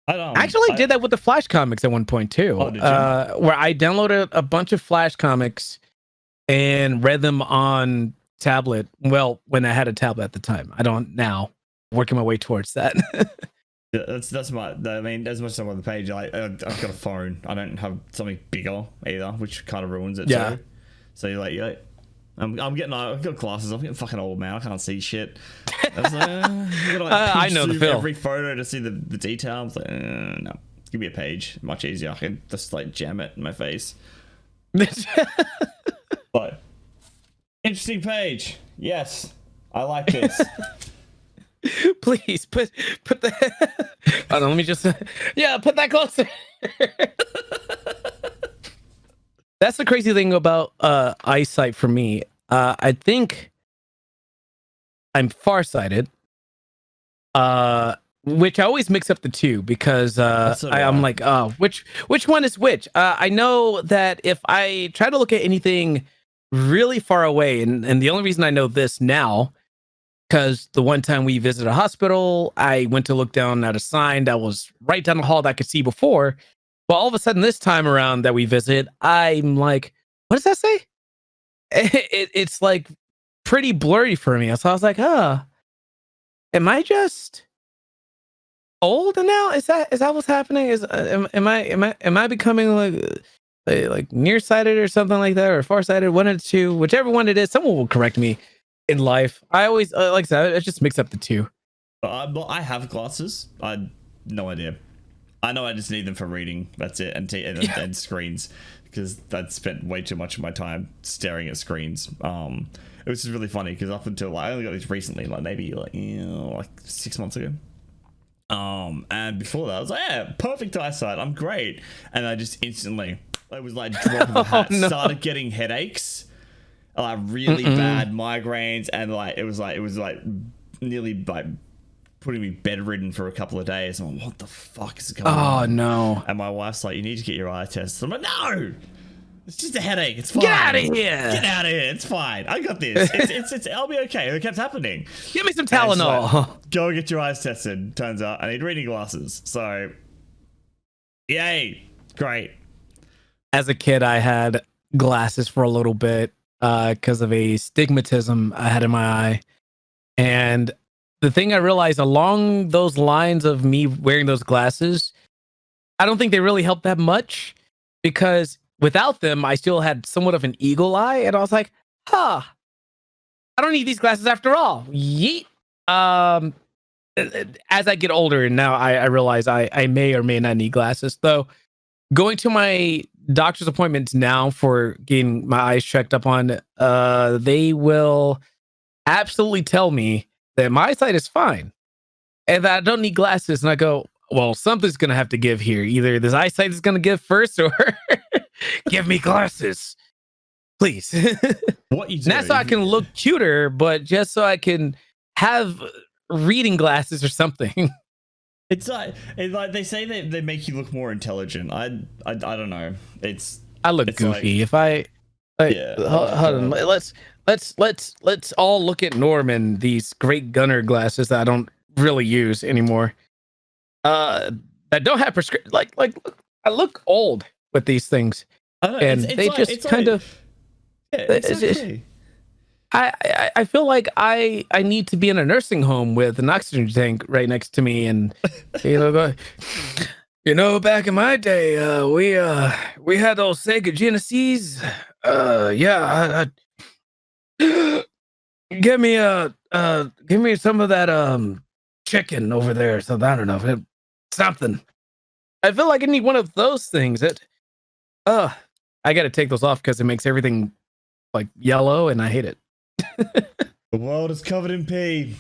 I actually did that with the Flash comics at one point too. Oh, did you? Where I downloaded a bunch of Flash comics and read them on tablet. Well, when I had a tablet at the time, I don't now. Working my way towards that. that's my. I mean, as much as I'm on the page, I've got a phone. I don't have something bigger either, which kind of ruins it. Yeah. Too. So you're like, yeah. I've got glasses. I'm getting fucking old, man. I can't see shit. I was like, you gotta, I know the feel. Every photo to see the detail. I was like, no, give me a page. Much easier. I can just like jam it in my face. But interesting page. Yes, I like this. Please put the. Hold on, let me just. Put that closer. That's the crazy thing about eyesight for me. I think I'm farsighted. Which I always mix up the two because I'm like, oh, which one is which? I know that if I try to look at anything really far away, and the only reason I know this now, because the one time we visited a hospital, I went to look down at a sign that was right down the hall that I could see before. But all of a sudden, this time around that we visit, I'm like, what does that say? It's like pretty blurry for me. So I was like, am I just old now? Is that what's happening? Am I becoming like nearsighted or something like that, or farsighted? One of the two, whichever one it is, someone will correct me in life. I always like I said, I just mix up the two. I have glasses. I no idea. I know I just need them for reading. That's it, and screens, because I'd spent way too much of my time staring at screens. It was just really funny because up until I only got these recently, maybe like 6 months ago. And before that, I was like, yeah, perfect eyesight. I'm great. And I just instantly, it was like dropping the hat, started getting headaches, like really bad migraines, and it was nearly like putting me bedridden for a couple of days. I'm like, what the fuck is going on? Oh no. And my wife's like, you need to get your eye tested. I'm like, no, it's just a headache. It's fine. Get out of here. Get out of here. It's fine. I got this. It's I'll be okay. It kept happening. Give me some Tylenol. Like, go get your eyes tested. Turns out I need reading glasses. So, yay. Great. As a kid, I had glasses for a little bit because of a stigmatism I had in my eye. And the thing I realized along those lines of me wearing those glasses, I don't think they really helped that much, because without them, I still had somewhat of an eagle eye. And I was like, I don't need these glasses after all. Yeet. As I get older, and now I realize I may or may not need glasses. Though going to my doctor's appointments now for getting my eyes checked up on, they will absolutely tell me that my eyesight is fine and that I don't need glasses. And I go, well, something's going to have to give here. Either this eyesight is going to give first, or give me glasses, please. What you do? Not so I can look cuter, but just so I can have reading glasses or something. It's like they say they make you look more intelligent. I don't know. I look goofy. Like, hold on. Let's all look at Norm and these great gunner glasses that I don't really use anymore. That don't have prescription. Like I look old with these things, and they just kind of. Yeah, exactly. I feel like I need to be in a nursing home with an oxygen tank right next to me, and back in my day, we had those Sega Genesis. Give me some of that chicken over there. So I don't know, something. I feel like I need one of those things. I got to take those off because it makes everything like yellow, and I hate it. The world is covered in pee.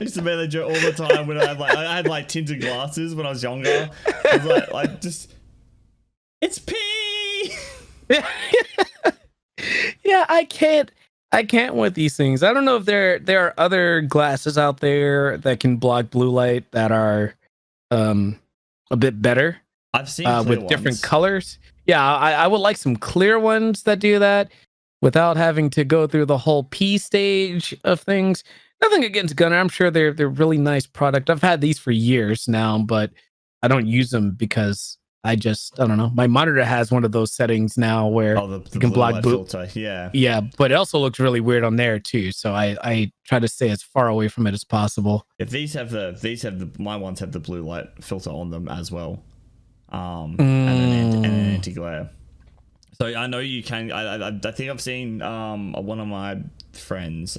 used to make that joke all the time when I had like tinted glasses when I was younger. I was like just, it's pee. Yeah, I can't with these things. I don't know if there are other glasses out there that can block blue light that are a bit better. I've seen with different colors. Yeah, I would like some clear ones that do that without having to go through the whole P stage of things. Nothing against Gunnar. I'm sure they're really nice product. I've had these for years now, but I don't use them because I don't know. My monitor has one of those settings now where the you can block blue filter. Yeah, but it also looks really weird on there too. So I try to stay as far away from it as possible. If my ones have the blue light filter on them as well, and an anti-glare. So I know you can. I think I've seen one of my friends,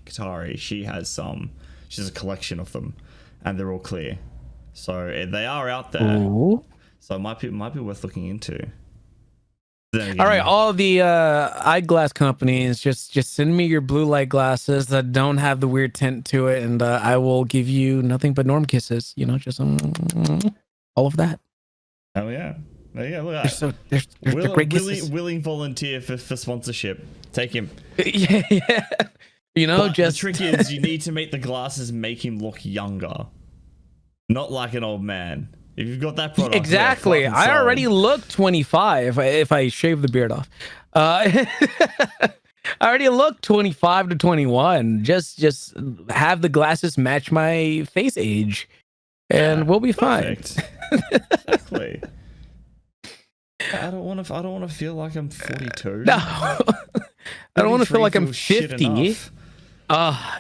Katari. She has a collection of them, and they're all clear. So they are out there. Ooh. So it might be worth looking into. All right, all the eyeglass companies, just send me your blue light glasses that don't have the weird tint to it, and I will give you nothing but Norm kisses. You know, just all of that. Oh yeah. Look at that. They're great kisses. Willing volunteer for sponsorship. Take him. Yeah. You know, but the trick is you need to make the glasses make him look younger, not like an old man. If you've got that product, exactly. I already look 25 if I shave the beard off. I already look 25 to 21. Just have the glasses match my face age, and we'll be perfect. Fine. Exactly. I don't want to feel like I'm 42. No, I don't want to feel like I'm 50.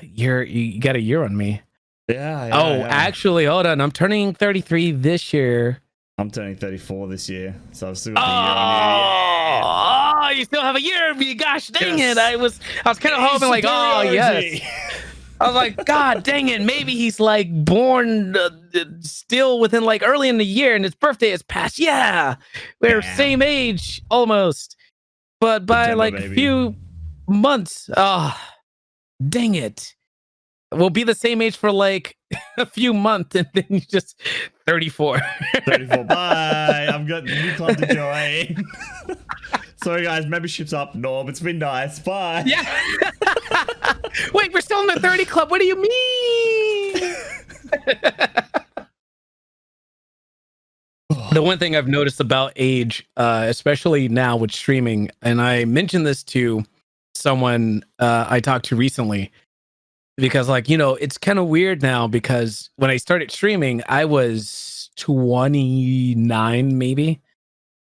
You got a year on me. Yeah. Actually, hold on. I'm turning 33 this year. I'm turning 34 this year, so I've still got a year on you. Oh, you still have a year of me. Gosh dang it. I was kind of hoping like, oh, yes. I was like, God dang it. Maybe he's like born still within like early in the year and his birthday has passed. Yeah. We're same age almost. But by like a few months, dang it. We'll be the same age for like a few months and then you just 34. 34. Bye. I've got new club to join. Sorry guys, membership's up. Norm, it's been nice. Bye. Yeah. Wait, we're still in the 30 club. What do you mean? The one thing I've noticed about age, especially now with streaming, and I mentioned this to someone I talked to recently, because like, you know, it's kind of weird now because when I started streaming, I was 29, maybe.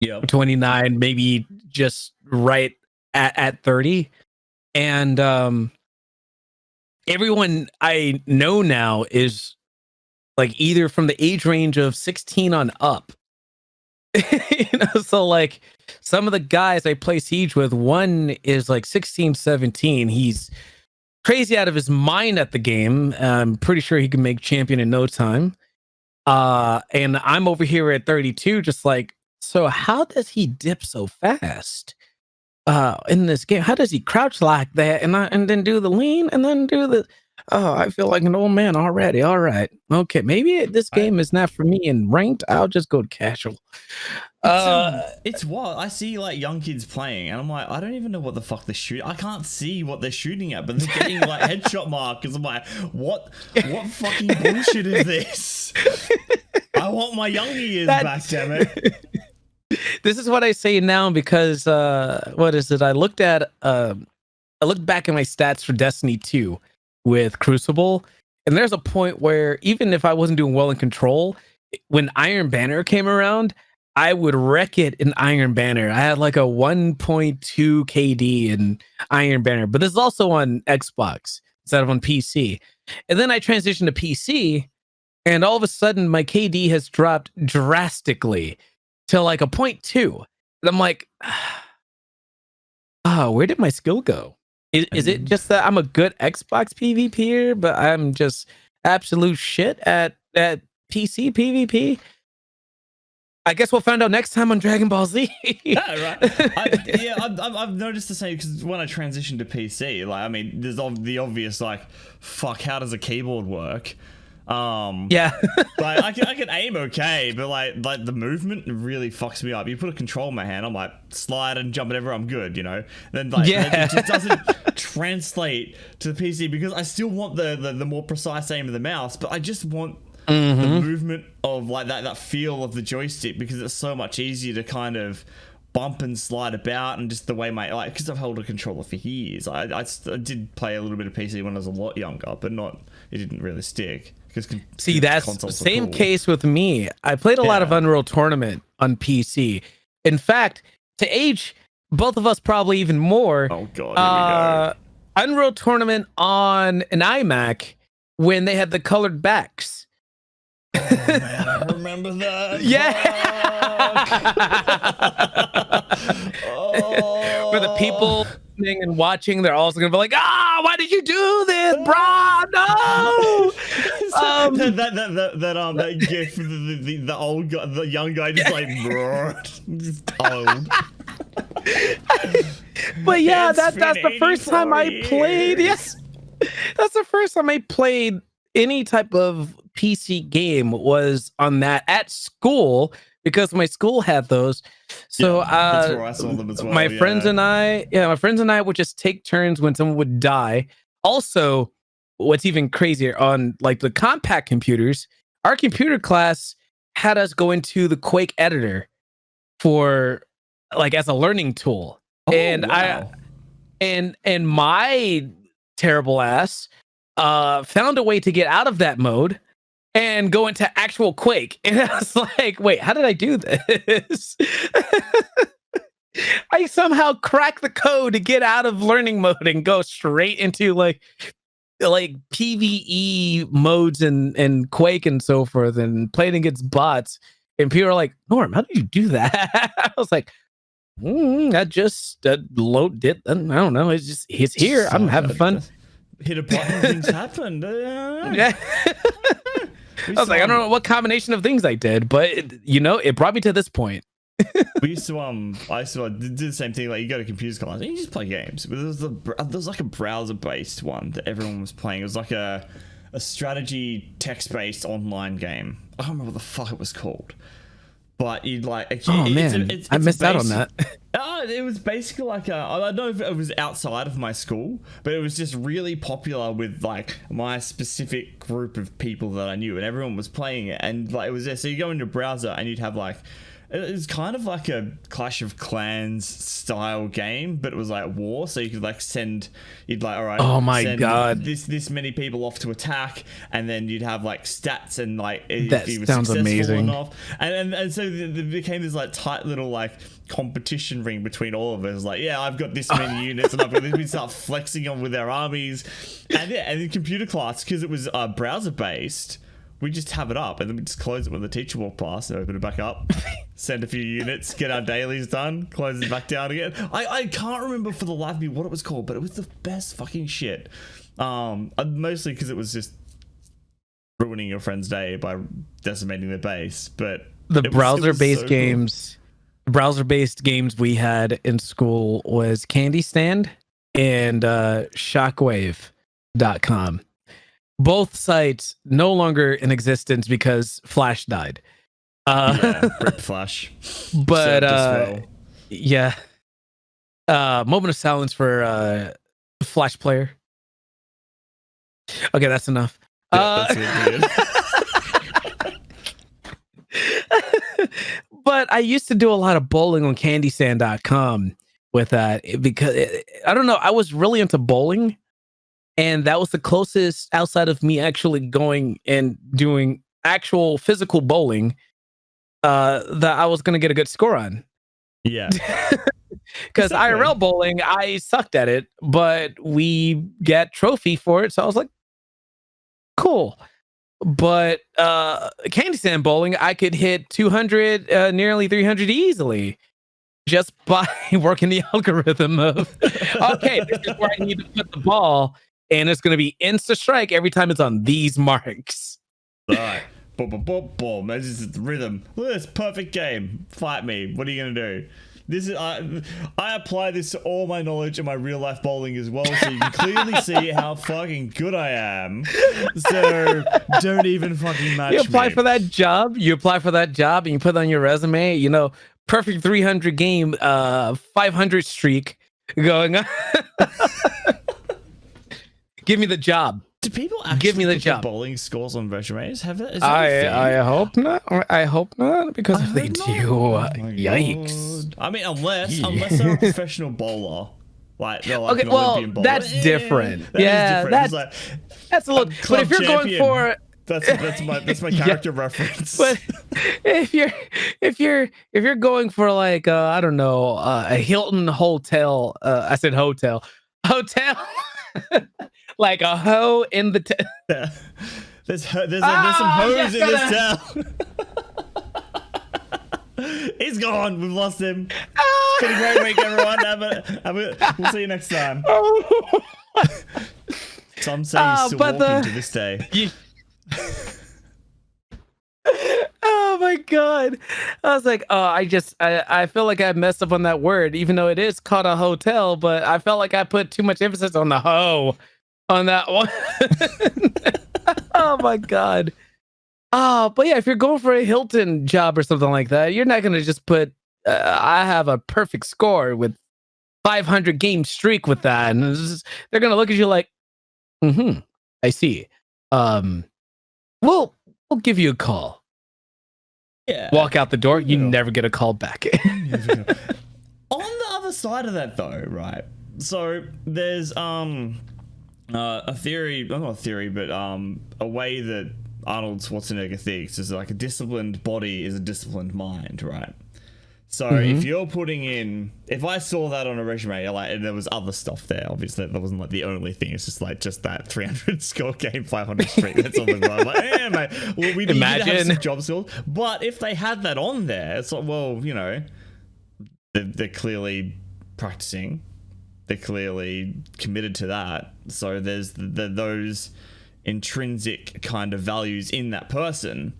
Yeah. 29, maybe just right at 30. And everyone I know now is like either from the age range of 16 on up. You know, so like some of the guys I play Siege with, one is like 16, 17. He's crazy out of his mind at the game. I'm pretty sure he can make champion in no time. And I'm over here at 32, just like, so how does he dip so fast in this game? How does he crouch like that and then do the lean and then do the... Oh, I feel like an old man already. All right. Okay, maybe this game is not for me in ranked. I'll just go to casual. It's what I see like young kids playing, and I'm like, I don't even know what the fuck they're shooting. I can't see what they're shooting at, but they're getting like headshot markers. I'm like, what fucking bullshit is this? I want my young years back, damn it. This is what I say now because what is it? I looked back at my stats for Destiny 2 with Crucible, and there's a point where even if I wasn't doing well in Control, when Iron Banner came around, I would wreck it in Iron Banner. I had like a 1.2 KD in Iron Banner, but this is also on Xbox instead of on PC. And then I transitioned to PC, and all of a sudden my KD has dropped drastically to like a 0.2. And I'm like, where did my skill go? Is it just that I'm a good Xbox PvPer, but I'm just absolute shit at PC PvP? I guess we'll find out next time on Dragon Ball Z. Yeah, right. I've noticed the same because when I transitioned to PC, like, I mean, there's the obvious, like, fuck, how does a keyboard work? Yeah. Like, I can aim okay, but like the movement really fucks me up. You put a control in my hand, I'm like, slide and jump and everywhere, I'm good, you know? Then like, it just doesn't translate to the PC because I still want the more precise aim of the mouse, but I just want the movement of like that feel of the joystick because it's so much easier to kind of bump and slide about, and just the way my, like, because I've held a controller for years. I did play a little bit of PC when I was a lot younger, but it didn't really stick. See, that's the same case with me. I played a lot of Unreal Tournament on PC. In fact, to age both of us probably even more. Oh god, here we go. Unreal Tournament on an iMac when they had the colored backs. Oh, man, I remember that. Yeah. For the people and watching, they're also gonna be like, why did you do this, bro? No. That gif, the old guy, the young guy, just like, just old. But yeah, that's the first time I played. Yes, that's the first time I played any type of PC game was on that at school, because my school had those. So that's where I saw them as well. My friends and I would just take turns when someone would die. Also, what's even crazier, on like the compact computers, our computer class had us go into the Quake editor for like as a learning tool. And wow. and my terrible ass found a way to get out of that mode and go into actual Quake. And I was like, wait, how did I do this? I somehow cracked the code to get out of learning mode and go straight into like PvE modes and Quake and so forth, and playing against bots. And people are like, Norm, how did you do that? I was like, I just load it. I don't know. It's here. I'm having fun. Hit a button, things happened. Yeah. I was like, I don't know what combination of things I did, but it brought me to this point. We used to I used to do the same thing. Like, you go to computer class and you just play games. But there was like a browser based one that everyone was playing. It was like a strategy text based online game. I don't remember what the fuck it was called. But you'd like, I missed out on that. It was basically like I don't know if it was outside of my school, but it was just really popular with like my specific group of people that I knew, and everyone was playing it. And like, it was there. So you go into a browser and you'd have like, it was kind of like a Clash of Clans style game, but it was like war. So you could like you'd like, all right, oh my god, this many people off to attack, and then you'd have like stats and like that if you were sounds amazing. And so there became this like tight little like competition ring between all of us. Like, yeah, I've got this many units, and I've got this. We start flexing on with our armies, and in computer class, because it was browser based, we just have it up and then we just close it when the teacher walked past and open it back up, send a few units, get our dailies done, close it back down again. I can't remember for the life of me what it was called, but it was the best fucking shit. Mostly because it was just ruining your friend's day by decimating their base. But the browser-based games, browser-based games we had in school was Candy Stand and Shockwave.com. Both sites no longer in existence because Flash died. Rip Flash. But yeah. Moment of silence for Flash player. Okay, that's enough. Yeah, that's But I used to do a lot of bowling on CandySand.com with that because I don't know. I was really into bowling. And that was the closest outside of me actually going and doing actual physical bowling that I was going to get a good score on. Yeah. Because IRL bowling, I sucked at it, but we got trophy for it. So I was like, cool. But Candy Sand bowling, I could hit 200, nearly 300 easily. Just by working the algorithm of, okay, this is where I need to put the ball. And it's going to be insta strike every time it's on these marks. All right. boom, boom, boom, boom. It's just the rhythm. Look at this perfect game. Fight me. What are you gonna do? This is I apply this to all my knowledge in my real life bowling as well, so you can clearly see how fucking good I am. So don't even fucking match me. You apply for that job. You apply for that job, and you put on your resume. You know, perfect 300 game, 500 streak going on. Give me the job. Do people actually give me the put job? Bowling scores on resumes? Have it? I hope not. I hope not, because if they do, yikes. God. I mean, unless they're a professional bowler, like they're like okay, an Olympian bowler. That's different. That different. Like, that's a little. But if you're champion. going for that's my character reference. But if you're going for like I don't know, a Hilton hotel, I said hotel. Like a hoe in the there's some hoes in this town. He's gone. We've lost him. It's been a great week, everyone. We'll see you next time. Some say he's still walking to this day. Oh my god. I was like, I feel like I messed up on that word, even though it is called a hotel, but I felt like I put too much emphasis on the hoe on that one. Oh my god. But yeah, if you're going for a Hilton job or something like that, you're not gonna just put I have a perfect score with 500 game streak with that, and they're gonna look at you like, I see. We'll give you a call. Yeah. Walk out the door. You never get a call back. On the other side of that, though, right? So there's a theory, not a theory, but a way that Arnold Schwarzenegger thinks is like a disciplined body is a disciplined mind, right? So if you're putting in, if I saw that on a resume, like, and there was other stuff there, obviously that wasn't like the only thing. It's just that 300 score game, 500 streak. That's all the I'm like, mate. Well, we need to have some job skills. But if they had that on there, it's like, well, you know, they're clearly practicing. They're clearly committed to that. So there's those intrinsic kind of values in that person.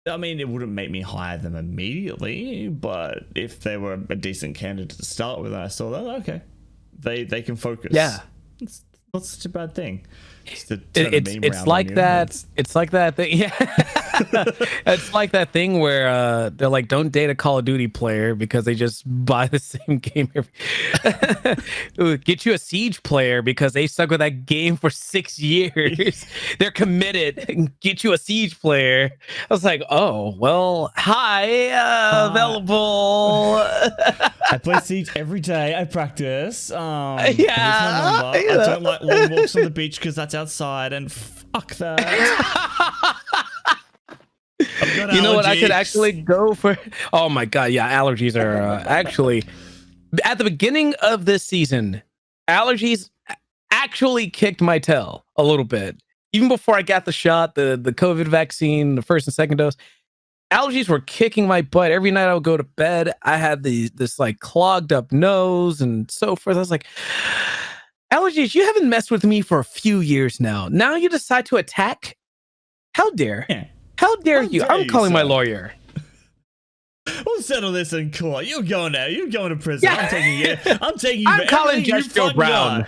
I mean, it wouldn't make me hire them immediately, but if they were a decent candidate to start with, and I saw that, okay, they can focus. Yeah, it's not such a bad thing. It's like that. It's like that thing. Yeah, it's like that thing where they're like, don't date a Call of Duty player because they just buy the same game. Get you a Siege player because they stuck with that game for 6 years. They're committed. Get you a Siege player. I was like, oh well, hi, available. I play Siege every day. I practice. Yeah. I don't like long walks on the beach because that's outside, and fuck that. You know what? I could actually go for. Oh my god, yeah, allergies are actually at the beginning of this season. Allergies actually kicked my tail a little bit. Even before I got the shot, the COVID vaccine, the first and second dose, allergies were kicking my butt. Every night I would go to bed, I had this like clogged up nose and so forth. I was like, allergies, you haven't messed with me for a few years now. Now you decide to attack? How dare? Yeah. How dare you? I'm calling my lawyer. We'll settle this in court. You're going now. You're going to prison. Yeah. I'm taking you. I'm calling Judge Joe Brown.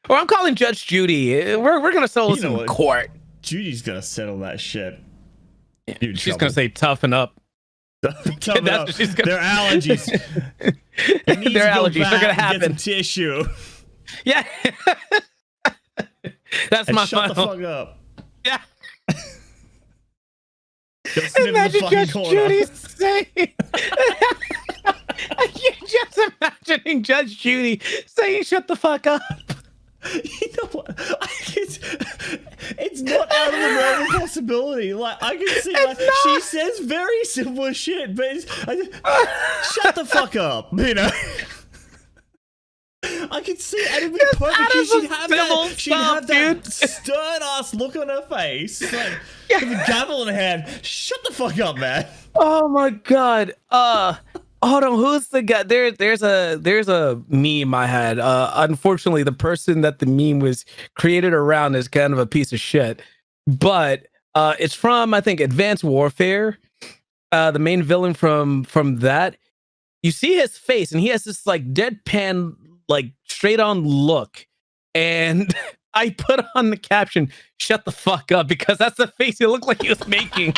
Or I'm calling Judge Judy. We're gonna settle this in court. Judy's gonna settle that shit. Yeah, she's gonna say toughen up. Toughen up. Their allergies. Their allergies. They're gonna happen. Get some tissue. Yeah. That's and my shut final. the fuck up. Yeah. Imagine Judge Judy saying. I keep just imagining Judge Judy saying, "Shut the fuck up." You know what? It's not out of the realm of possibility. Like, I can see, like, she says very similar shit, but shut the fuck up, you know. I could see it. It'd be perfect. She'd have that stern ass look on her face, like with a gavel in her hand. Shut the fuck up, man. Oh my god. Hold on, who's the guy? There's a meme I had. Unfortunately, the person that the meme was created around is kind of a piece of shit. but it's from, I think, Advanced Warfare. The main villain from that. You see his face, and he has this like deadpan, like straight on look. And I put on the caption, "Shut the fuck up," because that's the face he looked like he was making.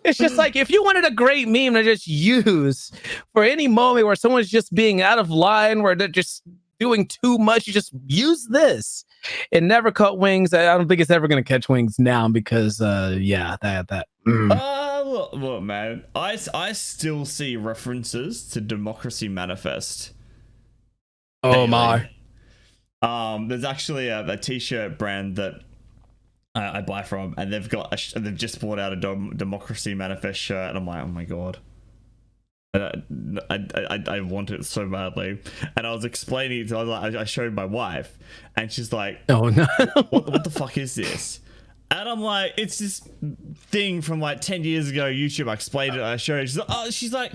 It's just like, if you wanted a great meme to just use for any moment where someone's just being out of line, where they're just doing too much, you just use this. It never caught wings. I don't think it's ever going to catch wings now because, yeah, that. Look, man, I still see references to Democracy Manifest. Oh my. There's actually a t-shirt brand that I buy from, and they've just brought out a Democracy Manifest shirt, and I'm like, oh my god, I want it so badly. And I was explaining it to, I showed my wife, and she's like, oh no, what the fuck is this? And I'm like, it's this thing from like 10 years ago, YouTube. I explained it, I showed her. She's like,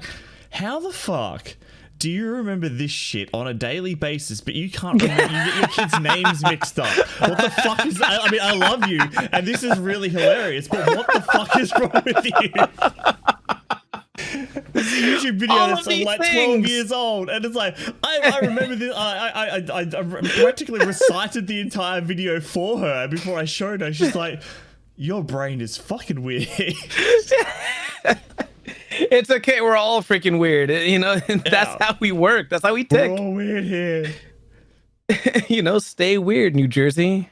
how the fuck do you remember this shit on a daily basis, but you can't remember, you get your kids' names mixed up? What the fuck is that? I mean, I love you, and this is really hilarious, but what the fuck is wrong with you? This is a YouTube video that's like 12 years old, and it's like, I remember this. I practically recited the entire video for her before I showed her. She's like, your brain is fucking weird. It's okay. We're all freaking weird. You know, that's how we work. That's how we tick. We're all weird here. You know, stay weird, New Jersey.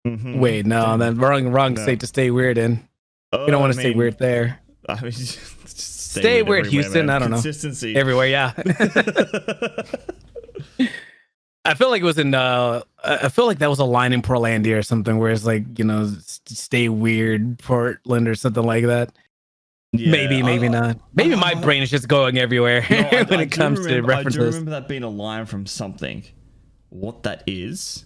Mm-hmm. Wait, no, that's wrong state to stay weird in. You don't want to stay weird there. I mean, stay weird, Houston. Man. I don't know. Consistency everywhere. Yeah. I feel like it was in. I feel like that was a line in Portlandia or something, where it's like, you know, stay weird, Portland or something like that. Yeah, maybe not. Maybe my brain is just going everywhere when it comes to references. I do remember that being a line from something. What that is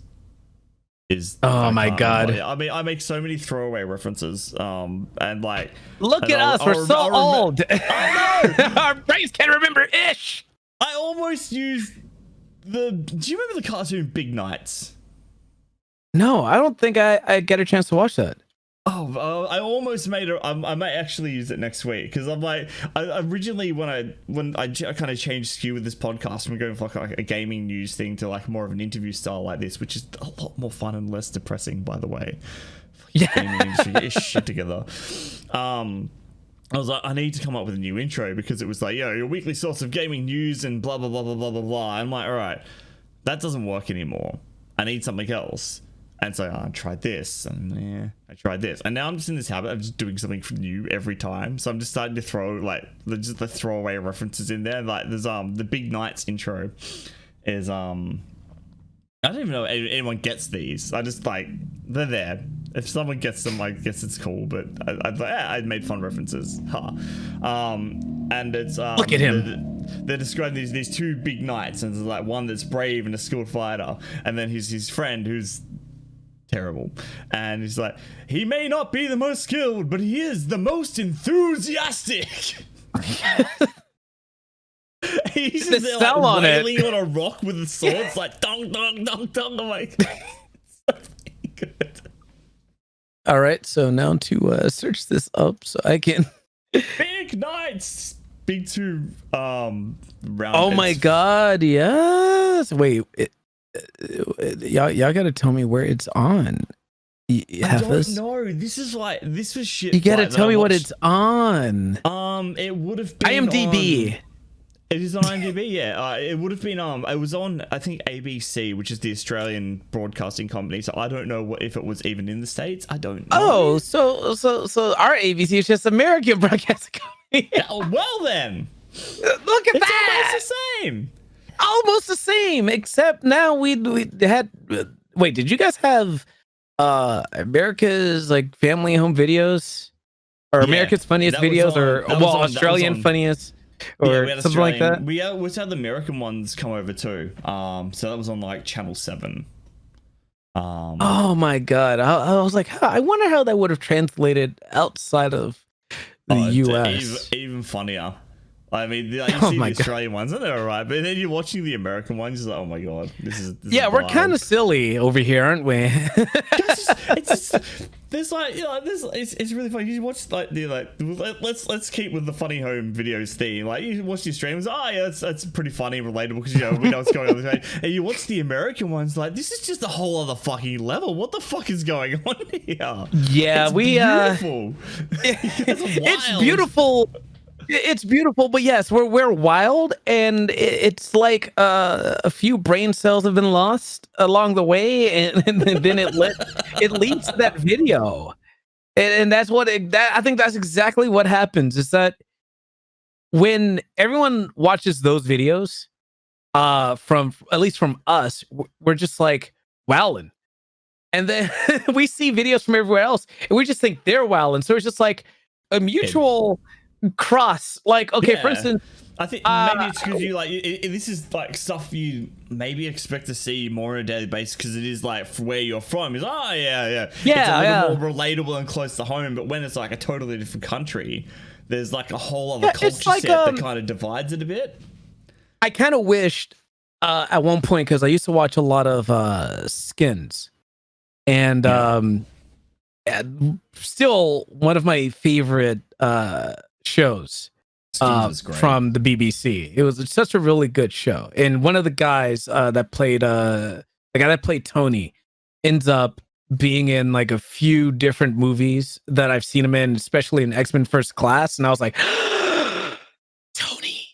oh my god. I mean, I make so many throwaway references. And like, look at us, we're so old. Our brains can't remember ish. I almost used do you remember the cartoon Big Nights? No, I don't think I get a chance to watch that. Oh, I almost made it. I might actually use it next week, because I'm like, originally when I kind of changed skew with this podcast from going from like a gaming news thing to like more of an interview style like this, which is a lot more fun and less depressing, by the way. Yeah, gaming industry, get your shit together. I was like, I need to come up with a new intro, because it was like, your weekly source of gaming news and blah blah blah blah blah blah blah. I'm like, all right, that doesn't work anymore. I need something else. And so I tried this, and I tried this, and now I'm just in this habit of just doing something new every time. So I'm just starting to throw like just the throwaway references in there. Like there's the Big Nights intro is I don't even know if anyone gets these. I just like, they're there. If someone gets them, I guess it's cool. But I made fun references. And it's look at him. They're describing these two big knights, and there's like one that's brave and a skilled fighter, and then his friend who's terrible, and he's like, he may not be the most skilled, but he is the most enthusiastic. He's just there, like, wailing on a rock with a sword. It's like dong dong dong dong. I'm like, so good. All right, so now to search this up so I can. Big Knights, big two round. Oh my god, yes. Wait, y'all gotta tell me where it's on. I don't know. This was shit. You gotta tell me what it's on. It would have been IMDb. It is on IMDb, yeah. It would have been it was on, I think, ABC, which is the Australian broadcasting company. So I don't know if it was even in the States. I don't know. Oh, so our ABC is just American broadcasting company. Yeah, well then, look at that. It's almost the same. Almost the same, except now we had. Wait, did you guys have America's like family home videos, or America's funniest videos, or Australian funniest? Or something like that. We had the American ones come over too. So that was on like Channel 7. Oh my god! I was like, I wonder how that would have translated outside of the US. Even funnier. I mean, like, you see the Australian ones and they're alright, but then you're watching the American ones, you're like, oh my god, this is we're kind of silly over here, aren't we? it's just, there's like, you know, it's really funny. You watch like the let's keep with the funny home videos theme. Like you watch the streams, that's pretty funny and relatable because you know we know what's going on. And you watch the American ones, like this is just a whole other fucking level. What the fuck is going on here? Yeah, it's beautiful. It's beautiful. It's beautiful, but yes, we're wild, and it's like a few brain cells have been lost along the way, and then it leads to that video, and that's what I think that's exactly what happens. Is that when everyone watches those videos, from at least from us, we're just like wowing, and then we see videos from everywhere else, and we just think they're wowing. So it's just like a mutual cross. Like, okay, for instance, I think maybe it's because you like this is like stuff you maybe expect to see more on a daily basis because it is like where you're from. Is it's a little more relatable and close to home. But when it's like a totally different country, there's like a whole other culture like, set that kind of divides it a bit. I kind of wished at one point, because I used to watch a lot of Skins, and still one of my favorite shows from the BBC. It was such a really good show, and one of the guys that played the guy that played Tony ends up being in like a few different movies that I've seen him in, especially in X-Men First Class, and I was like, Tony.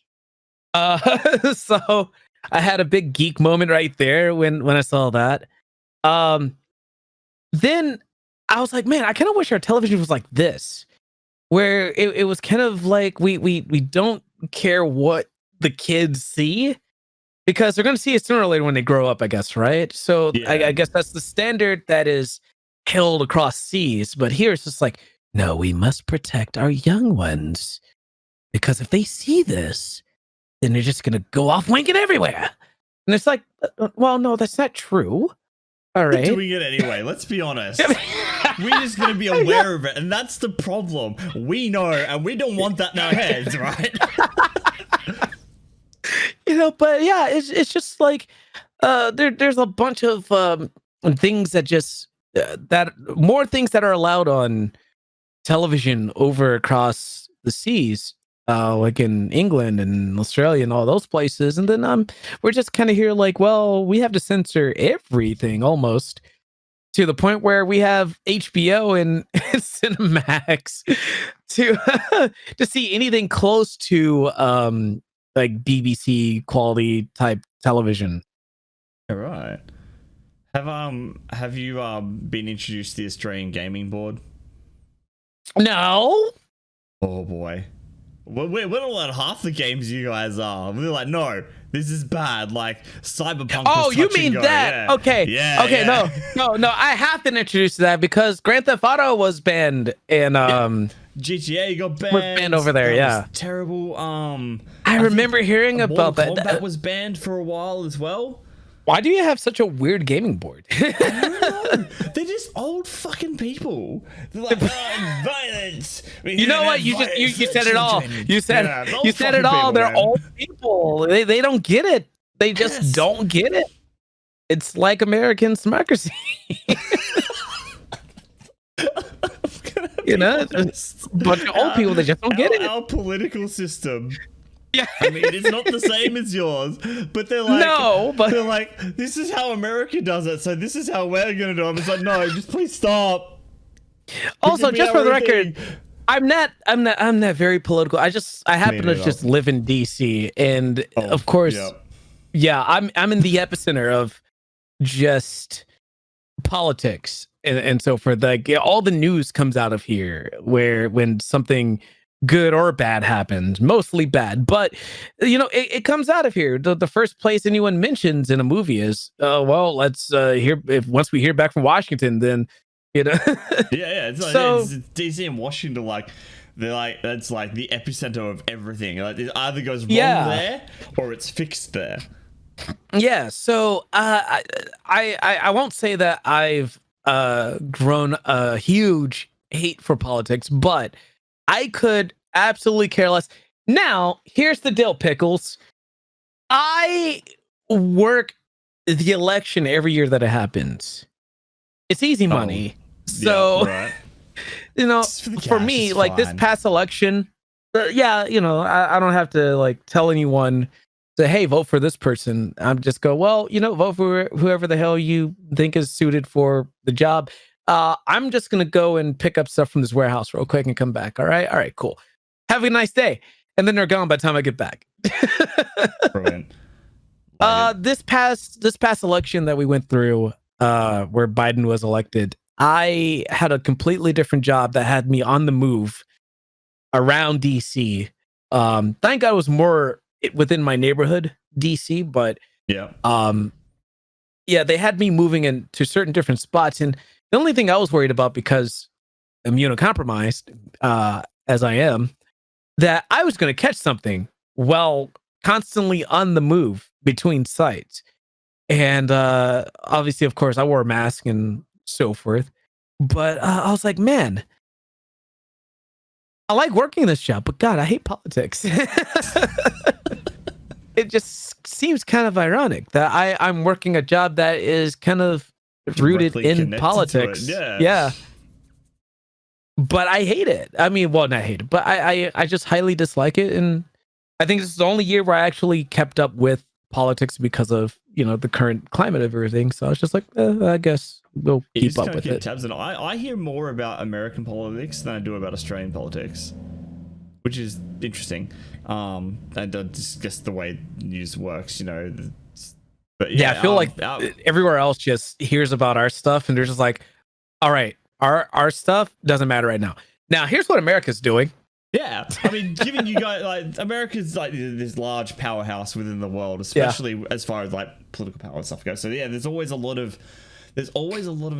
So I had a big geek moment right there when I saw that. Then I was like, man, I kind of wish our television was like this, where it was kind of like we don't care what the kids see because they're going to see it sooner or later when they grow up, I guess, right? So I guess that's the standard that is held across seas. But here it's just like, no, we must protect our young ones because if they see this, then they're just going to go off wanking everywhere. And it's like, well, no, that's not true. All right. We're doing it anyway. Let's be honest. We're just going to be aware of it. And that's the problem. We know, and we don't want that in our heads, right? But yeah, it's just like there's a bunch of things that just more things that are allowed on television over across the seas, like in England and Australia and all those places. And then we're just kind of here like, well, we have to censor everything almost, to the point where we have HBO and Cinemax to see anything close to like BBC quality type television. All right. Have you been introduced to the Australian Gaming Board? No. Oh boy. We're not like half the games you guys are. We're like, no, this is bad. Like Cyberpunk. Oh, you mean that? Yeah. Okay. Yeah. Okay. Yeah. No. I have been introduced to that because Grand Theft Auto was banned and GTA got banned. Was banned over there. That was terrible. I remember hearing about that. That was banned for a while as well. Why do you have such a weird gaming board? I don't know. They're just old fucking people. They're like, violence. You know what? You said it all. You said it all. They're old people. They don't get it. They just don't get it. It's like American democracy. It's a bunch of old people that just don't get it. Our political system. Yeah. I mean, it's not the same as yours, but they're like, they're like, this is how America does it, so this is how we're gonna do it. It's like, no, just please stop. Also, just for the record, I'm not very political. I happen to just live in DC, and of course, I'm in the epicenter of just politics, and so for all the news comes out of here, where when something good or bad happens, mostly bad, but it comes out of here. The first place anyone mentions in a movie is let's hear, if once we hear back from Washington, then it's like, it's DC and Washington, like they're like, that's like the epicenter of everything. Like it either goes wrong there or it's fixed there. So I won't say that I've grown a huge hate for politics, but I could absolutely care less. Now, here's the deal, Pickles. I work the election every year that it happens. It's easy money. So, right. you know, for cash, me, like this past election, you know, I don't have to like tell anyone to, hey, vote for this person. I'm just go, well, you know, vote for whoever the hell you think is suited for the job. I'm just going to go and pick up stuff from this warehouse real quick and come back. All right, cool. Have a nice day. And then they're gone by the time I get back. Brilliant. This past election that we went through, where Biden was elected, I had a completely different job that had me on the move around DC. Thank God it was more within my neighborhood, DC, but yeah, they had me moving into certain different spots. And the only thing I was worried about, because immunocompromised, as I am, that I was going to catch something while constantly on the move between sites. And obviously, of course, I wore a mask and so forth. But I was like, man, I like working this job, but God, I hate politics. It just seems kind of ironic that I'm working a job that is kind of rooted in politics. Yeah. But I hate it. I mean, well, not hate it, but I just highly dislike it. And I think this is the only year where I actually kept up with politics because of, you know, the current climate of everything. So I was just like, I guess we'll keep up with it. Tabs on. I hear more about American politics than I do about Australian politics, which is interesting. And just the way news works, you know. But yeah, I feel like everywhere else just hears about our stuff and they're just like, all right, our stuff doesn't matter right now. Now, here's what America's doing. Yeah, I mean, given you guys, like, America's like this large powerhouse within the world, especially as far as like political power and stuff goes. So yeah, there's always a lot of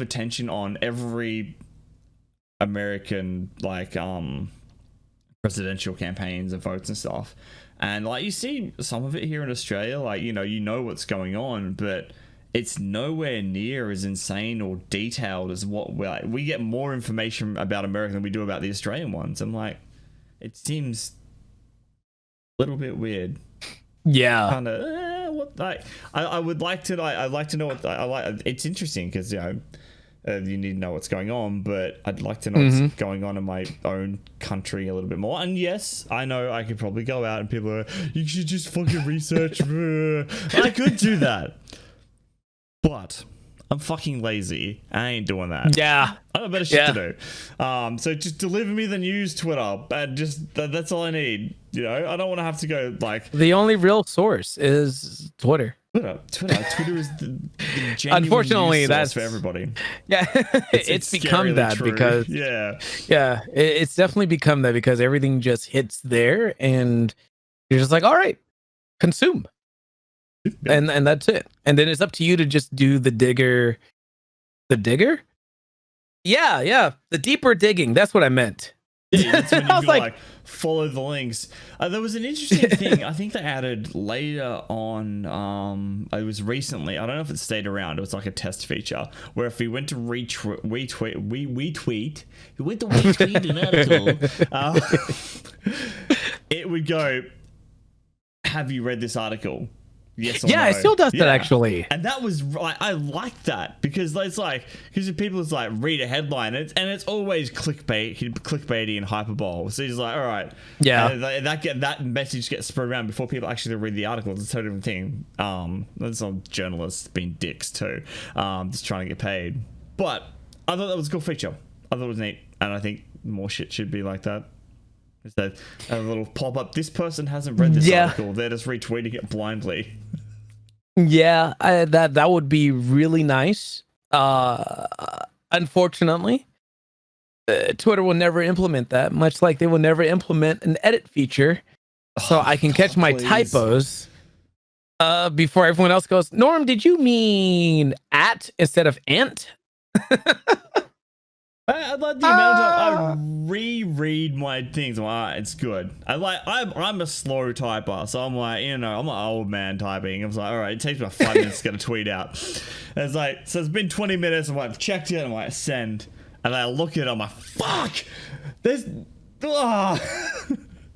attention on every American like presidential campaigns and votes and stuff. And like you see some of it here in Australia, like you know what's going on, but it's nowhere near as insane or detailed as what we get more information about America than we do about the Australian ones. I'm like, it seems a little bit weird. Yeah, kind of. What like I would like to. I'd like to know what I like. It's interesting because you need to know what's going on, but I'd like to know what's going on in my own country a little bit more. And yes, I know I could probably go out and people are, you should just fucking research. I could do that. But I'm fucking lazy. I ain't doing that. Yeah. I got better shit to do. So just deliver me the news, Twitter. And just that's all I need. You know, I don't want to have to go like... The only real source is Twitter. Twitter is the genuine unfortunately news that's for everybody. Yeah, it's become that true. Because it's definitely become that because everything just hits there and you're just like, all right, consume. And that's it. And then it's up to you to just do the digger. The digger? Yeah. The deeper digging. That's what I meant. Yeah, that's when you go, like follow the links. There was an interesting thing I think they added later on. It was recently. I don't know if it stayed around. It was like a test feature where if we went to retweet an article, it would go, have you read this article? Yes or no. It still does that actually. And that was right. I like that because it's like, because people just like read a headline and it's always clickbaity and hyperbole. So he's like, all right, that message gets spread around before people actually read the article. It's a totally different thing. There's some journalists being dicks too, just trying to get paid. But I thought that was a cool feature. I thought it was neat, and I think more shit should be like that. That a little pop up. This person hasn't read this article. They're just retweeting it blindly. Yeah, that would be really nice. Unfortunately, Twitter will never implement that. Much like they will never implement an edit feature, so I can catch my typos before everyone else goes. Norm, did you mean at instead of ant? I like the amount of I reread my things. I'm like, it's good. I'm a slow typer, so I'm like, I'm an old man typing. I was like, all right, it takes me about 5 minutes to get a tweet out. And it's like, so it's been 20 minutes. I'm like, I've checked it. I'm like, send. And I look at it. I'm like, fuck. It's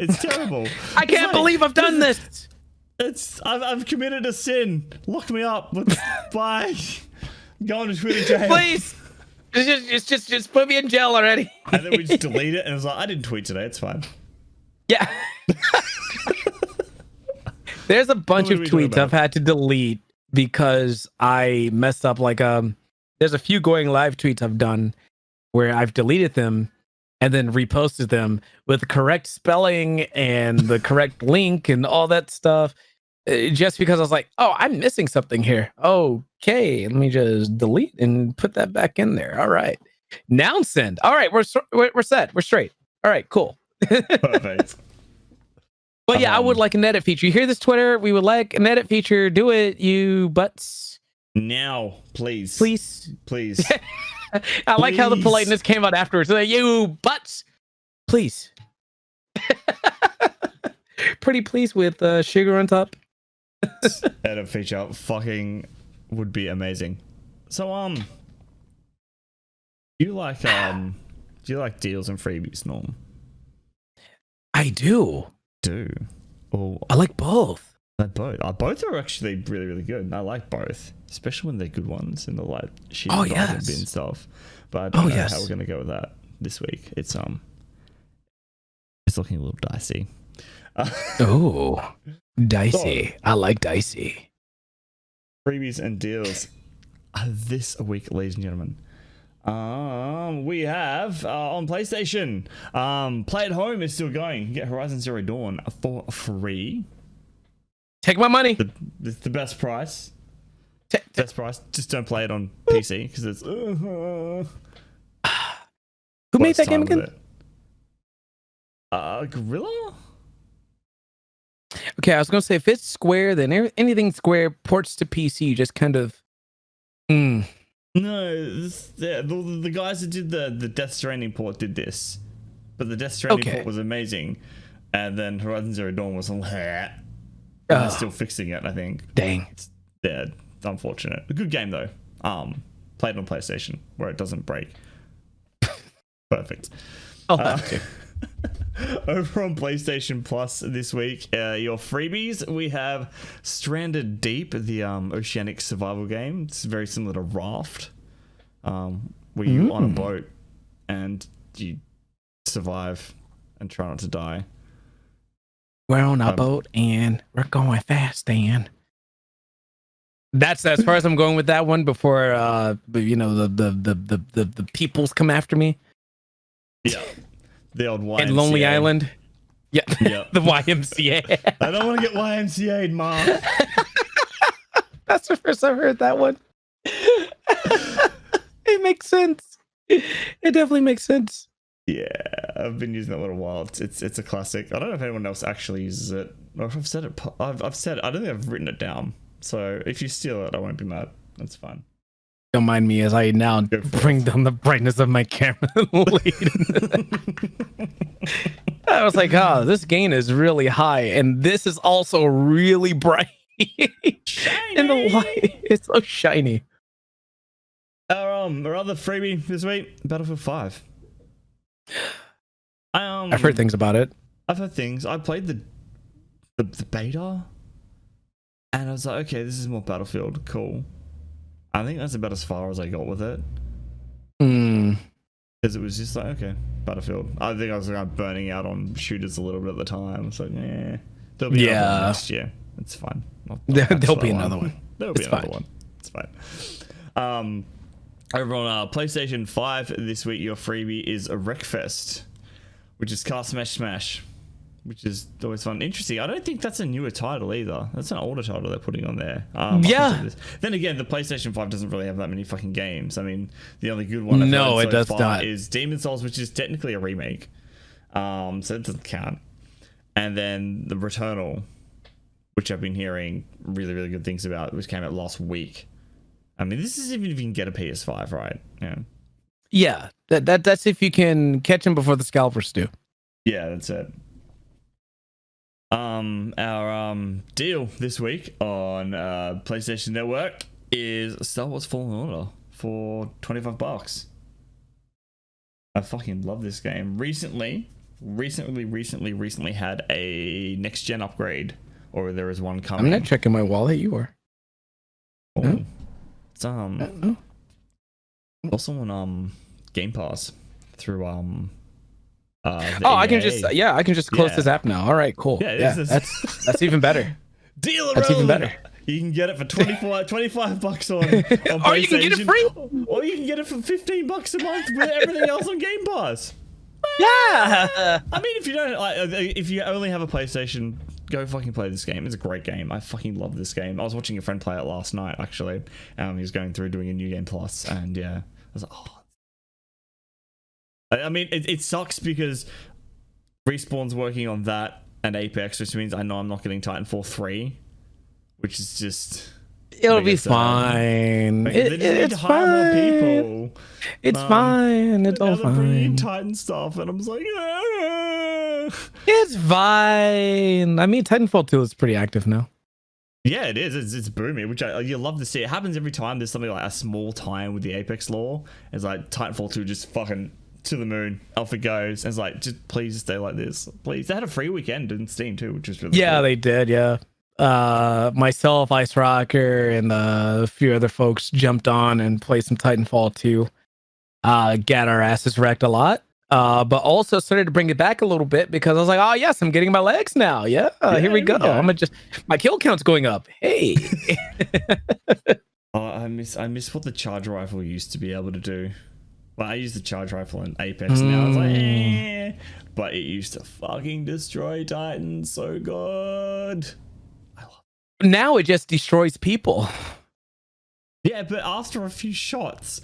It's terrible. I can't believe I've done this. I've committed a sin. Lock me up. Bye. Go to Twitter jail. Please. Just put me in jail already. And then we just delete it, and it was like, I didn't tweet today. It's fine. Yeah. There's a bunch of tweets I've had to delete because I messed up. Like, there's a few going live tweets I've done where I've deleted them and then reposted them with the correct spelling and the correct link and all that stuff. Just because I was like, oh, I'm missing something here. Okay, let me just delete and put that back in there. All right. Noun send. All right, we're set. We're straight. All right, cool. Perfect. But yeah, I would like an edit feature. You hear this, Twitter? We would like an edit feature. Do it, you butts. Now, please. Please. I like how the politeness came out afterwards. Like, you butts. Please. Pretty pleased with sugar on top. Edit feature fucking would be amazing. So do you like deals and freebies, Norm? I do. I like both. Both are actually really, really good. I like both, especially when they're good ones and the like shit bin stuff. But I don't know how we're gonna go with that this week. It's looking a little dicey. Dicey. So, I like dicey. Freebies and deals this week, ladies and gentlemen. We have on PlayStation, Play at Home is still going. You can get Horizon Zero Dawn for free. Take my money. It's the best price. Best price. Just don't play it on PC because it's. Who made that game again? Gorilla. Okay, I was gonna say if it's Square, then anything Square ports to PC just kind of. No, the guys that did the Death Stranding port did this, but the Death Stranding port was amazing, and then Horizon Zero Dawn was they're still fixing it. I think. Dang, it's unfortunate. A good game though. Played on PlayStation where it doesn't break. Perfect. I'll have to. Over on PlayStation Plus this week, your freebies, we have Stranded Deep, the oceanic survival game. It's very similar to Raft, where you're on a boat and you survive and try not to die. We're on a boat and we're going fast, Dan. That's as far as I'm going with that one before the peoples come after me. Yeah. The old YMCA. And Lonely Island. Yeah. Yep. The YMCA. I don't want to get YMCA'd, Mom. That's the first I've heard that one. It makes sense. It definitely makes sense. Yeah, I've been using it a little while. It's a classic. I don't know if anyone else actually uses it, or if I've said it. I've said it. I don't think I've written it down. So if you steal it, I won't be mad. That's fine. Don't mind me as I now bring down the brightness of my camera. I was like, this gain is really high, and this is also really bright. Shiny. In the light, it's so shiny. Our other freebie this week, Battlefield 5. I've heard things about it. I've heard things. I played the beta, and I was like, okay, this is more Battlefield. Cool. I think that's about as far as I got with it. Because it was just like, okay, Battlefield. I think I was like burning out on shooters a little bit at the time. It's like, there'll be another one next year. It's fine. There'll be another one. There'll be another one. It's fine. Over on PlayStation 5 this week, your freebie is a Wreckfest, which is Car Smash Smash, which is always fun. Interesting. I don't think that's a newer title either. That's an older title they're putting on there. Then again, the PlayStation 5 doesn't really have that many fucking games. I mean, the only good one it does not is Demon's Souls, which is technically a remake. So it doesn't count. And then the Returnal, which I've been hearing really, really good things about, which came out last week. I mean, this is even if you can get a PS5, right? Yeah. That's if you can catch them before the scalpers do. Yeah, that's it. Our deal this week on PlayStation Network is Star Wars Fallen Order for $25. I fucking love this game. Recently, recently had a next gen upgrade, or there is one coming. I'm not checking my wallet. You are. Oh, no? It's also on Game Pass through I can just close this app now. All right, cool. Yeah, that's even better. Deal that's even better. You can get it for $25 on PlayStation. Or you can get it free. Or you can get it for $15 a month with everything else on Game Pass. Yeah. I mean, if you only have a PlayStation, go fucking play this game. It's a great game. I fucking love this game. I was watching a friend play it last night, actually. He was going through doing a New Game Plus, and yeah, I was like, oh. I mean, it sucks because Respawn's working on that and Apex, which means I know I'm not getting Titanfall 3, which is just... It'll be fine. It's fine. People. It's fine. It's all fine. Titan stuff, and I'm just like, it's fine. I mean, Titanfall 2 is pretty active now. Yeah, it is. It's booming, which you love to see. It happens every time there's something like a small time with the Apex lore. It's like Titanfall 2 just fucking to the moon. Off it goes. And it's like, just please stay like this. Please. They had a free weekend in Steam too, which was really cool. They did. Yeah. Myself, Ice Rocker, and a few other folks jumped on and played some Titanfall 2. Got our asses wrecked a lot. But also started to bring it back a little bit because I was like, oh yes, I'm getting my legs now. Yeah, here we go. My kill count's going up. Hey. I miss what the charge rifle used to be able to do. Well, I use the charge rifle in Apex now. It's like, but it used to fucking destroy Titans so good. Now it just destroys people. Yeah, but after a few shots,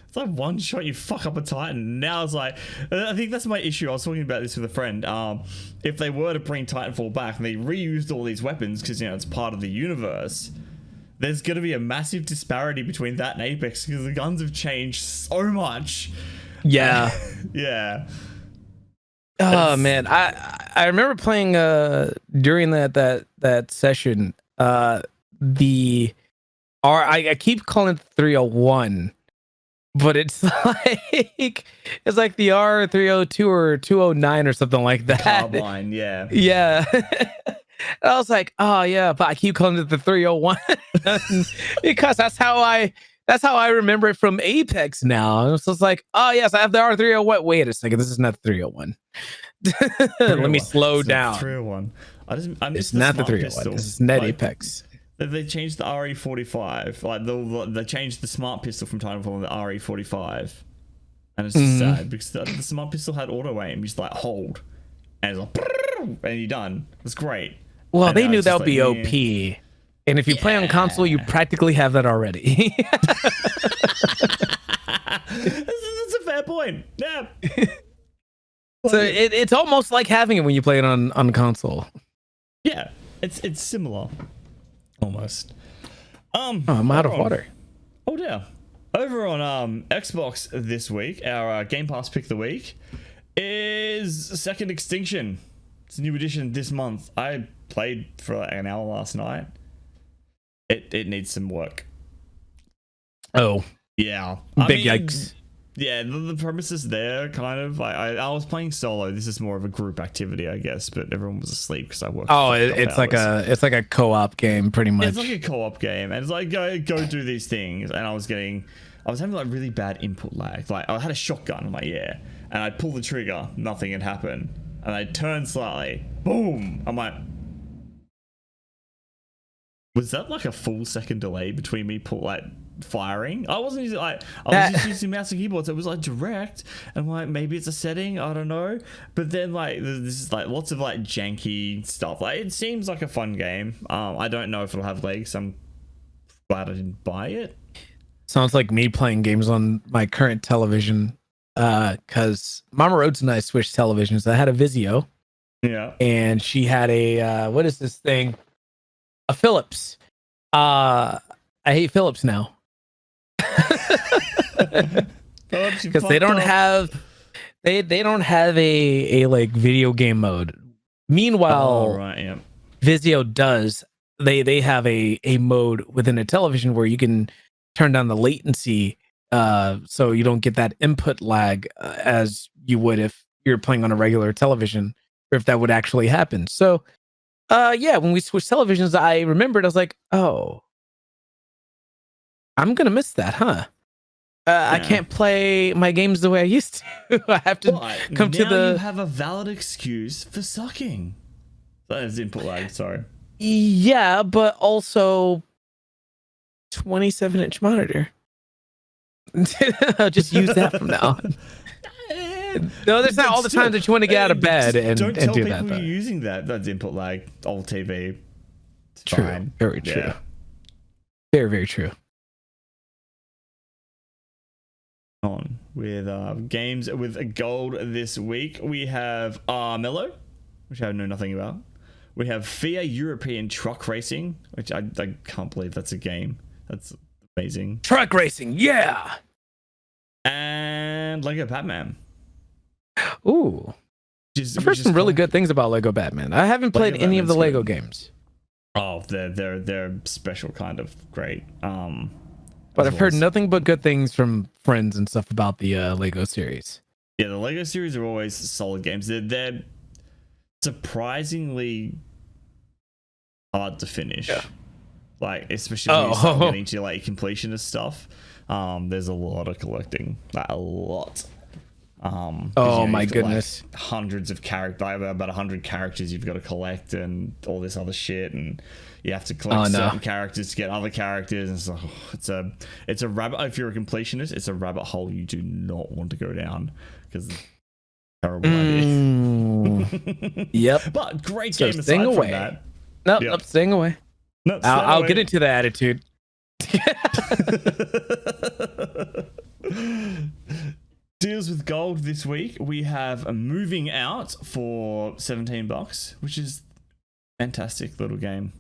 it's like one shot you fuck up a Titan. Now it's like, I think that's my issue. I was talking about this with a friend. If they were to bring Titanfall back and they reused all these weapons because it's part of the universe, there's going to be a massive disparity between that and Apex because the guns have changed so much. Yeah. Yeah. Oh man, I remember playing during that session. I keep calling it 301, but it's like the R302 or 209 or something like that. Carbine, yeah. Yeah. I was like, oh yeah, but I keep calling it the 301 because that's how I remember it from Apex now. So it's like, oh yes, I have the R301. Wait a second, this is not the 301. Let me slow down. 301. It's not the 301. This is net Apex. They changed the RE45. Like they changed the smart pistol from Titanfall to the RE45, and it's just sad because the smart pistol had auto aim. You just like hold, and it's like, and you're done. It's great. Well, they knew that would be OP, and if you play on console, you practically have that already. That's a fair point. Yeah. So it's almost like having it when you play it on console. Yeah, it's similar, almost. I'm out of water. Oh dear. Over on Xbox this week, our Game Pass pick of the week is Second Extinction. It's a new edition this month. I played for like an hour last night. It needs some work. Oh yeah, big yikes. Yeah, the premise is there, kind of. I was playing solo. This is more of a group activity, I guess, but everyone was asleep because I worked. Oh, it's like a co-op game, pretty much. It's like a co-op game, and it's like go do these things. And I was having like really bad input lag. Like I had a shotgun, I'm like, yeah, and I pull the trigger, nothing had happened, and I turn slightly, boom. I'm like, was that like a full second delay between me firing? I wasn't using I was just using mouse and keyboard, so it was like direct, and like maybe it's a setting, I don't know. But then like this is like lots of like janky stuff. Like it seems like a fun game. I don't know if it'll have legs. I'm glad I didn't buy it. Sounds like me playing games on my current television, because NormRhodes and I switched televisions. I had a Vizio, yeah, and she had a what is this thing? A Philips. I hate Philips now. Because they don't have a like video game mode. Meanwhile, Vizio does. They have a mode within a television where you can turn down the latency, so you don't get that input lag as you would if you're playing on a regular television, or if that would actually happen. So, yeah, when we switched televisions, I remembered, I was like, oh, I'm gonna miss that, huh? I can't play my games the way I used to. I have to come to the. You have a valid excuse for sucking. That is input lag. Sorry. Yeah, but also 27-inch monitor. I'll just use that from now on. No, there's not all the times that you want to get out of bed and do that. Don't tell people you're using that. That's input lag. Old TV. It's true. Fine. Very true. Yeah. Very, very true. On with games with gold this week, we have Mellow, which I know nothing about. We have FIA European Truck Racing, which I can't believe that's a game. That's amazing. Truck racing, yeah. And Lego Batman. Ooh, I've heard some really good things about Lego Batman. I haven't played any of the Lego games. Oh, they're special kind of great. But I've heard nothing but good things from friends and stuff about the Lego series. Yeah, the Lego series are always solid games. They're surprisingly hard to finish. Yeah. Like, especially when you start getting to like completionist stuff. There's a lot of collecting. Like, a lot. My goodness. Like, hundreds of characters, about 100 characters you've got to collect and all this other shit, and you have to collect certain characters to get other characters, and so it's a rabbit. If you're a completionist, it's a rabbit hole you do not want to go down, because terrible idea. Yep. But great game aside from that. Nope, staying away. No, I'll get into the attitude. Deals with gold this week. We have a Moving Out for $17, which is a fantastic little game.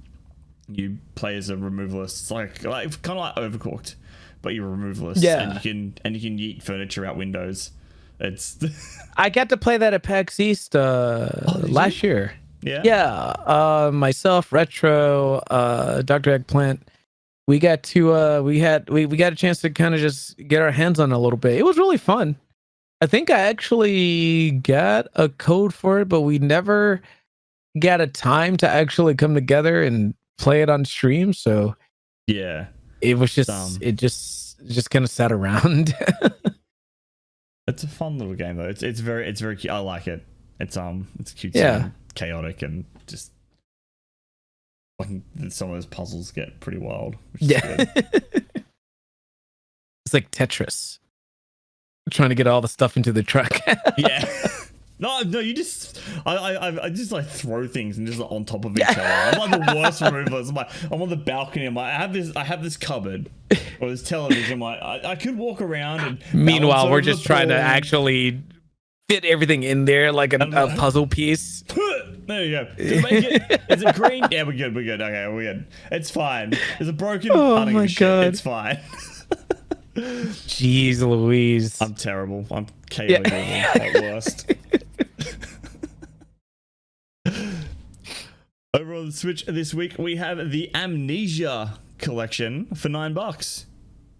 You play as a removalist. It's like kind of like Overcooked, but you're a removalist. Yeah. And you can yeet furniture out windows. It's I got to play that at PAX East last year. Yeah. Yeah. Myself, Retro, Dr. Eggplant. We got to we got a chance to kind of just get our hands on it a little bit. It was really fun. I think I actually got a code for it, but we never got a time to actually come together and play it on stream. So yeah, it was just it just kind of sat around. It's a fun little game though. It's very cute. I like it. It's cute. Yeah. And chaotic and just some of those puzzles get pretty wild. Yeah. It's like Tetris. Trying to get all the stuff into the truck. Yeah. No, you just I just like throw things and just like on top of each other. I'm like the worst removers. I'm on the balcony. I'm like, I have this cupboard or this television. I'm like, I could walk around and meanwhile we're just trying to actually fit everything in there like a puzzle piece. There you go. Is it green? Yeah, we're good. Okay, we're good. It's fine. Is it broken? Oh my god. It's fine. Jeez Louise. I'm terrible. I'm chaotic at worst. Over on the Switch this week, we have the Amnesia Collection for $9.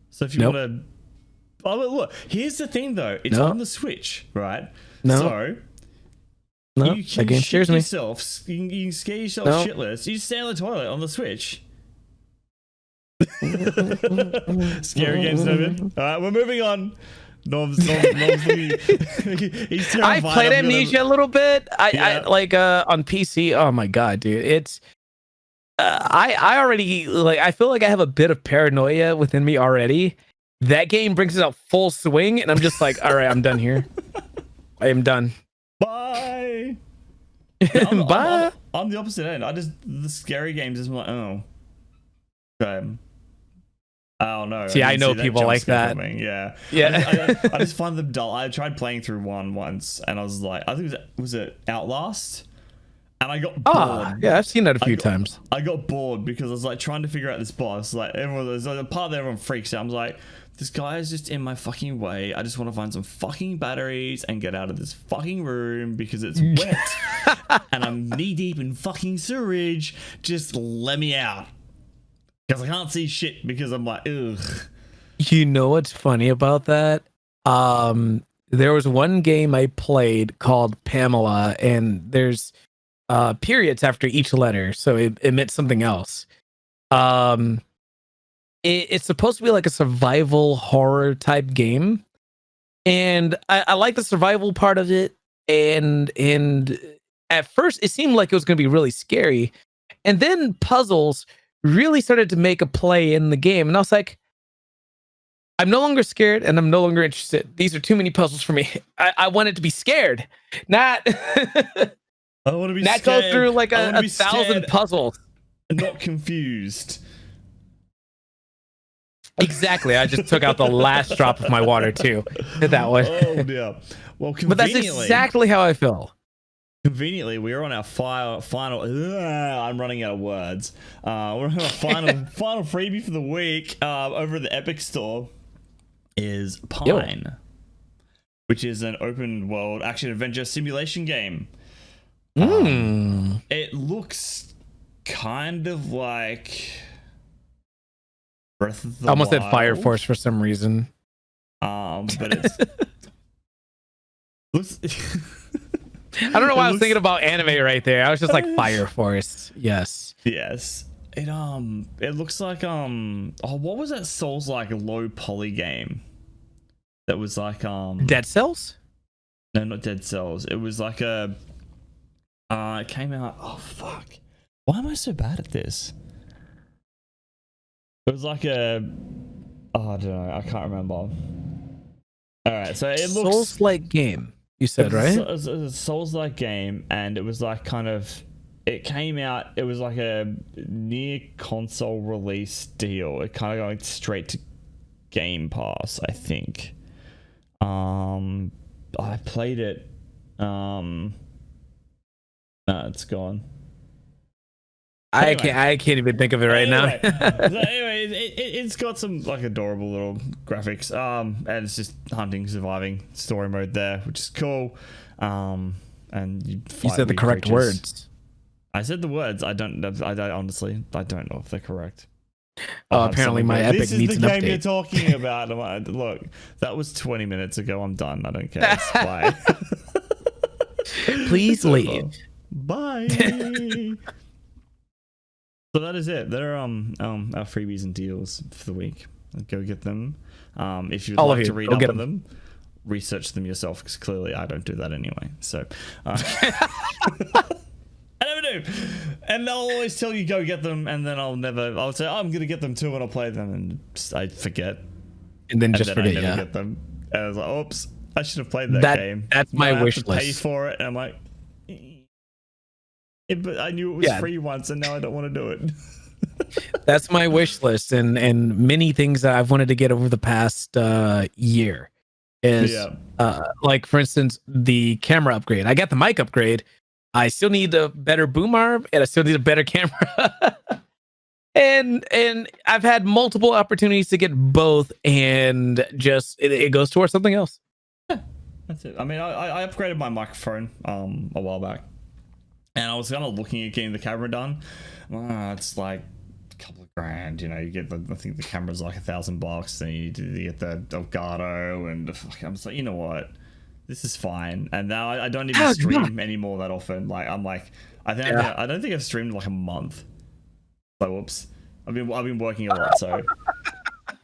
So if you want to... Oh, look. Here's the thing, though. It's on the Switch, right? So... you can game scares me. Yourself, you can scare yourself shitless. You just stay on the toilet on the Switch. Scary games, David. All right, we're moving on. Norm's he's terrified. I played Amnesia a little bit. I like on PC. Oh my god, dude! It's I already like. I feel like I have a bit of paranoia within me already. That game brings it out full swing, and I'm just like, all right, I'm done here. I am done. Bye. Bye. I'm the opposite end. The scary games is like, oh, okay. I don't know. See, I know people like that. Yeah. I just find them dull. I tried playing through one once, and I was like, I think was it Outlast, and I got bored. Yeah, I've seen that a few times. I got bored because I was like trying to figure out this boss. Like there's like a part that everyone freaks out. I was like, this guy is just in my fucking way. I just want to find some fucking batteries and get out of this fucking room because it's wet and I'm knee deep in fucking sewage. Just let me out. Because I can't see shit because I'm like, ugh. You know what's funny about that? there was one game I played called Pamela, and there's periods after each letter, so it meant something else. It's supposed to be like a survival horror type game, and I like the survival part of it. And at first, it seemed like it was going to be really scary, and then puzzles really started to make a play in the game, and I was like, I'm no longer scared, and I'm no longer interested. These are too many puzzles for me. I wanted to be scared, not I want to be not scared. go through like a 1,000 scared puzzles. And not confused. Exactly. I just took out the last drop of my water too. Did that one. Oh dear. Well, but that's exactly how I feel. Conveniently, we are on our final. I'm running out of words. We're on our final freebie for the week. Over at the Epic Store is Pine, which is an open world action adventure simulation game. It looks kind of like Breath of the I almost Wild. said Fire Force for some reason. But it's looks. I don't know why I was thinking about anime right there. I was just like Fire Force. Yes. Yes. It looks like what was that Souls like low poly game? That was like Dead Cells? No, not Dead Cells. It was like a it came out, oh fuck. Why am I so bad at this? It was like I don't know, I can't remember. Alright, so it looks Souls-like game, you said, right? It's a Souls-like game, and it was like kind of, it came out, it was like a near console release deal. It kind of going straight to Game Pass, I think. I played it. No, it's gone. Anyway. I can't even think of it right now. So anyway, it's got some like adorable little graphics. And it's just hunting, surviving story mode there, which is cool. And you said the correct creatures. Words. I said the words. I honestly don't know if they're correct. Apparently my Epic needs an update. This is the game you're talking about. I'm like, look, that was 20 minutes ago. I'm done. I don't care. Bye. Please leave. Bye. So that is it. There are our freebies and deals for the week. Go get them. If you'd like to read up on them, research them yourself, because clearly I don't do that anyway. So I never do. And they'll always tell you go get them, and then I'll say, I'm gonna get them too, and I'll play them, and I forget. And then forget, I never get them. And I was like, oops, I should have played that game. That's my wish list. Pay for it, and I'm like, but I knew it was free once, and now I don't want to do it. That's my wish list, and many things that I've wanted to get over the past year is like, for instance, the camera upgrade. I got the mic upgrade. I still need a better boom arm, and I still need a better camera. and I've had multiple opportunities to get both, and just it goes towards something else. Yeah, that's it. I mean, I upgraded my microphone a while back. And I was kind of looking at getting the camera done. It's like a couple of grand, you know. You get I think the camera's like $1,000, and you get the Elgato, and I'm just like, you know what, this is fine. And now I don't even stream anymore that often. Like I don't think I've streamed in like a month. So whoops, I've been working a lot, so.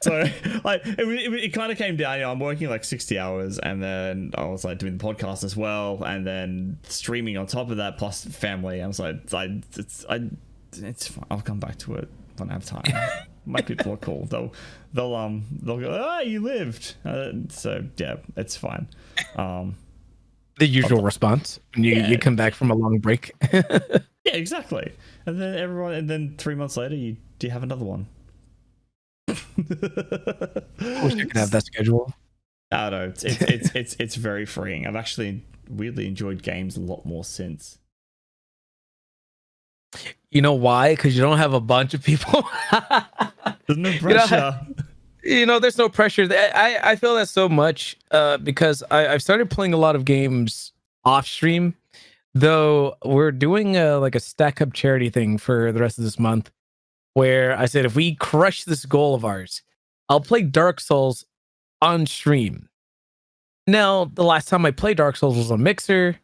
So like it kind of came down. You know, I'm working like 60 hours, and then I was like doing the podcast as well, and then streaming on top of that, plus family. I was like, it's fine. I'll come back to it when I have time. My people are cool. They'll go, you lived. So yeah, it's fine. The usual response when you come back from a long break. Yeah, exactly. And then 3 months later, do you have another one? I wish I could have that schedule. I don't know. It's very freeing. I've actually weirdly enjoyed games a lot more since. You know why? Because you don't have a bunch of people. There's no pressure. There's no pressure. I feel that so much because I've started playing a lot of games off stream. Though we're doing like a stack up charity thing for the rest of this month, where I said, if we crush this goal of ours, I'll play Dark Souls on stream. Now, the last time I played Dark Souls was on Mixer,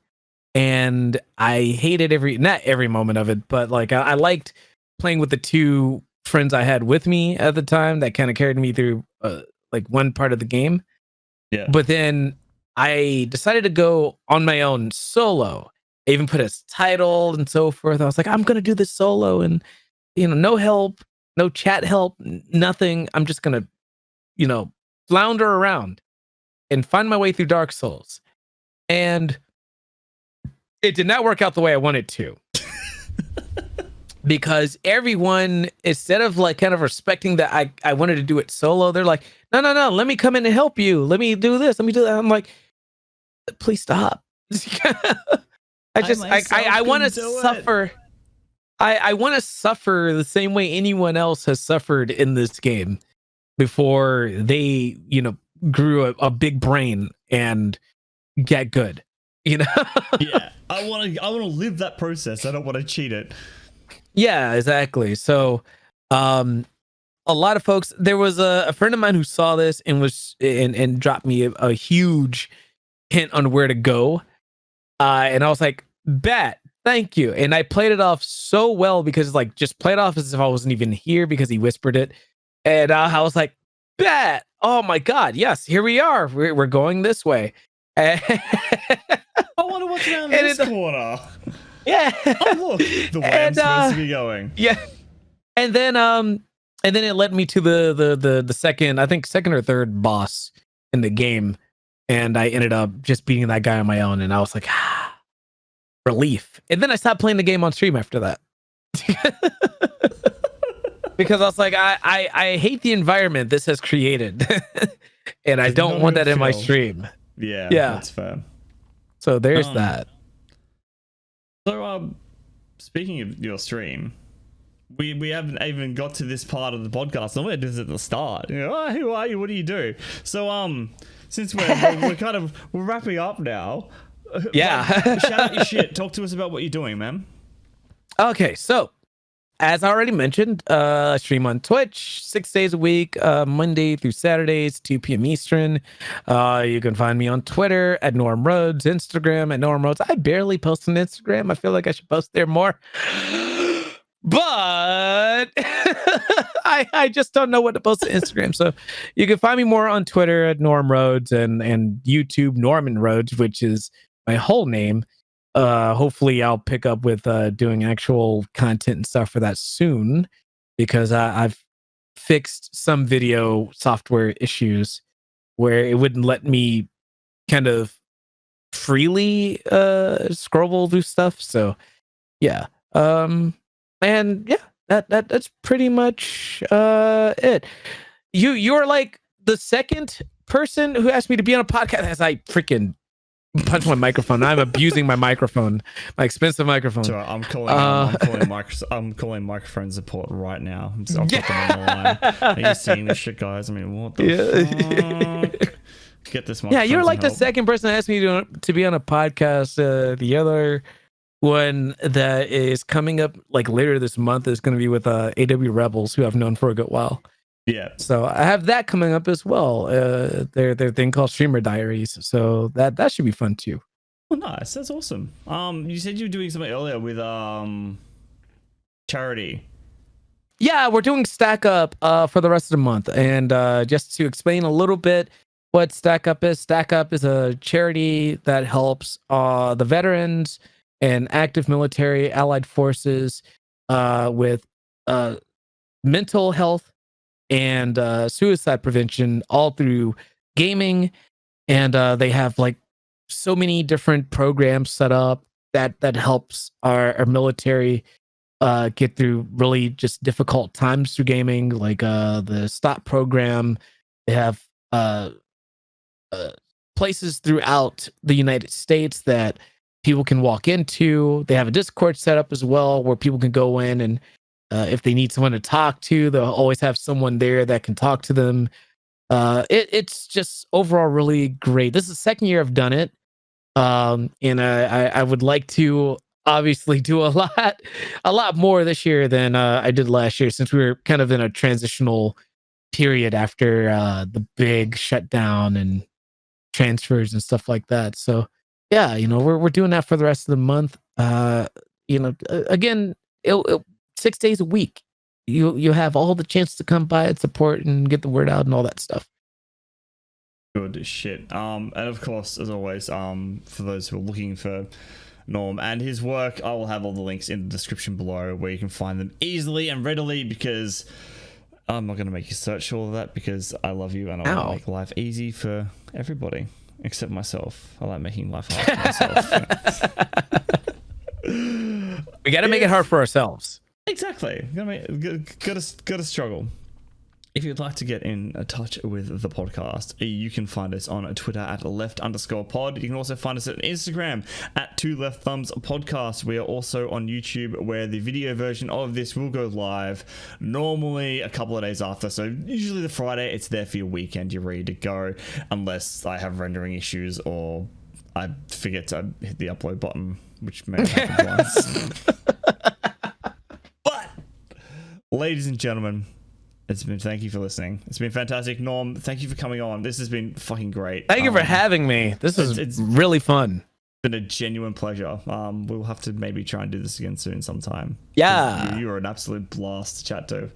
and I hated not every moment of it, but like I liked playing with the two friends I had with me at the time that kind of carried me through like one part of the game. Yeah. But then I decided to go on my own solo. I even put a title and so forth. I was like, I'm gonna do this solo, and no help, no chat help, nothing. I'm just gonna, flounder around and find my way through Dark Souls. And it did not work out the way I wanted to. Because everyone, instead of like kind of respecting that I wanted to do it solo, they're like, no, let me come in and help you. Let me do this. Let me do that. I'm like, please stop. I want to suffer. I want to suffer the same way anyone else has suffered in this game before they, grew a big brain and get good. Yeah, I want to live that process. I don't want to cheat it. Yeah, exactly. So, a lot of folks. There was a friend of mine who saw this and was and dropped me a huge hint on where to go, and I was like, "Bet, thank you." And I played it off so well because like just played off as if I wasn't even here because he whispered it, and I was like, "Bet, oh my god, yes, here we are. We're going this way." I wonder what's around this corner. Yeah. Oh, look, the way I'm supposed to be going. Yeah. And then it led me to the second or third boss in the game, and I ended up just beating that guy on my own, and I was like, relief. And then I stopped playing the game on stream after that. Because I was like, I hate the environment this has created. And I don't want that in my stream. Yeah, that's fair. So there's that. So, speaking of your stream, we haven't even got to this part of the podcast. Normally I do this at the start. Oh, who are you? What do you do? So, since we're wrapping up now. Yeah. Shout out your shit. Talk to us about what you're doing, man. Okay, so as I already mentioned, I stream on Twitch 6 days a week, Monday through Saturdays, 2 p.m. Eastern. You can find me on Twitter at NormRhodes, Instagram at NormRhodes. I barely post on Instagram. I feel like I should post there more. But I just don't know what to post on Instagram. So you can find me more on Twitter at NormRhodes and YouTube NormanRhodes, which is my whole name. Hopefully I'll pick up with doing actual content and stuff for that soon, because I've fixed some video software issues where it wouldn't let me kind of freely scroll through stuff. So yeah. And yeah, that's pretty much it. You're like the second person who asked me to be on a podcast as I freaking punch my microphone. I'm abusing my microphone, my expensive microphone. So I'm calling microphone support right now. I'll put them on the line. Are you seeing this shit, guys? I mean, what the fuck? Get this microphone. Yeah, you're like the second person that asked me to be on a podcast. The other one that is coming up like later this month is going to be with AW Rebels, who I've known for a good while. Yeah. So I have that coming up as well. Their thing called Streamer Diaries. So that should be fun too. Oh, nice. That's awesome. You said you were doing something earlier with charity. Yeah, we're doing Stack Up for the rest of the month. And just to explain a little bit what Stack Up is a charity that helps the veterans and active military allied forces with mental health and suicide prevention, all through gaming. And they have like so many different programs set up that helps our military get through really just difficult times through gaming, like the Stop program. They have places throughout the United States that people can walk into. They have a Discord set up as well where people can go in, and if they need someone to talk to, they'll always have someone there that can talk to them. It's just overall really great. This is the second year I've done it. And I would like to obviously do a lot more this year than I did last year, since we were kind of in a transitional period after the big shutdown and transfers and stuff like that. So yeah, we're doing that for the rest of the month. Again, 6 days a week. You have all the chance to come by and support and get the word out and all that stuff. Good shit. And of course, as always, for those who are looking for Norm and his work, I will have all the links in the description below where you can find them easily and readily, because I'm not going to make you search all of that, because I love you and I want to make life easy for everybody except myself. I like making life hard for myself. We got to make it hard for ourselves. Exactly. Gotta struggle. If you'd like to get in touch with the podcast, you can find us on Twitter at @left_pod. You can also find us on Instagram at 2LeftThumbsPodcast. We are also on YouTube, where the video version of this will go live normally a couple of days after. So usually the Friday, it's there for your weekend. You're ready to go, unless I have rendering issues or I forget to hit the upload button, which may have happened once. But, ladies and gentlemen, thank you for listening. It's been fantastic. Norm, thank you for coming on. This has been fucking great. Thank you for having me. It's really fun. It's been a genuine pleasure. We'll have to maybe try and do this again soon sometime. Yeah. You are an absolute blast to chat to.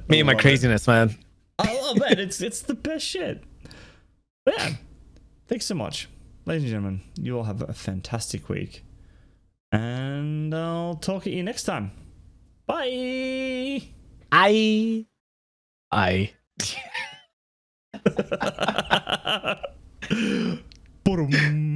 Me and my craziness, man. I love it. It's the best shit. But yeah, thanks so much. Ladies and gentlemen, you all have a fantastic week. And I'll talk at you next time. Bye. I. Boom.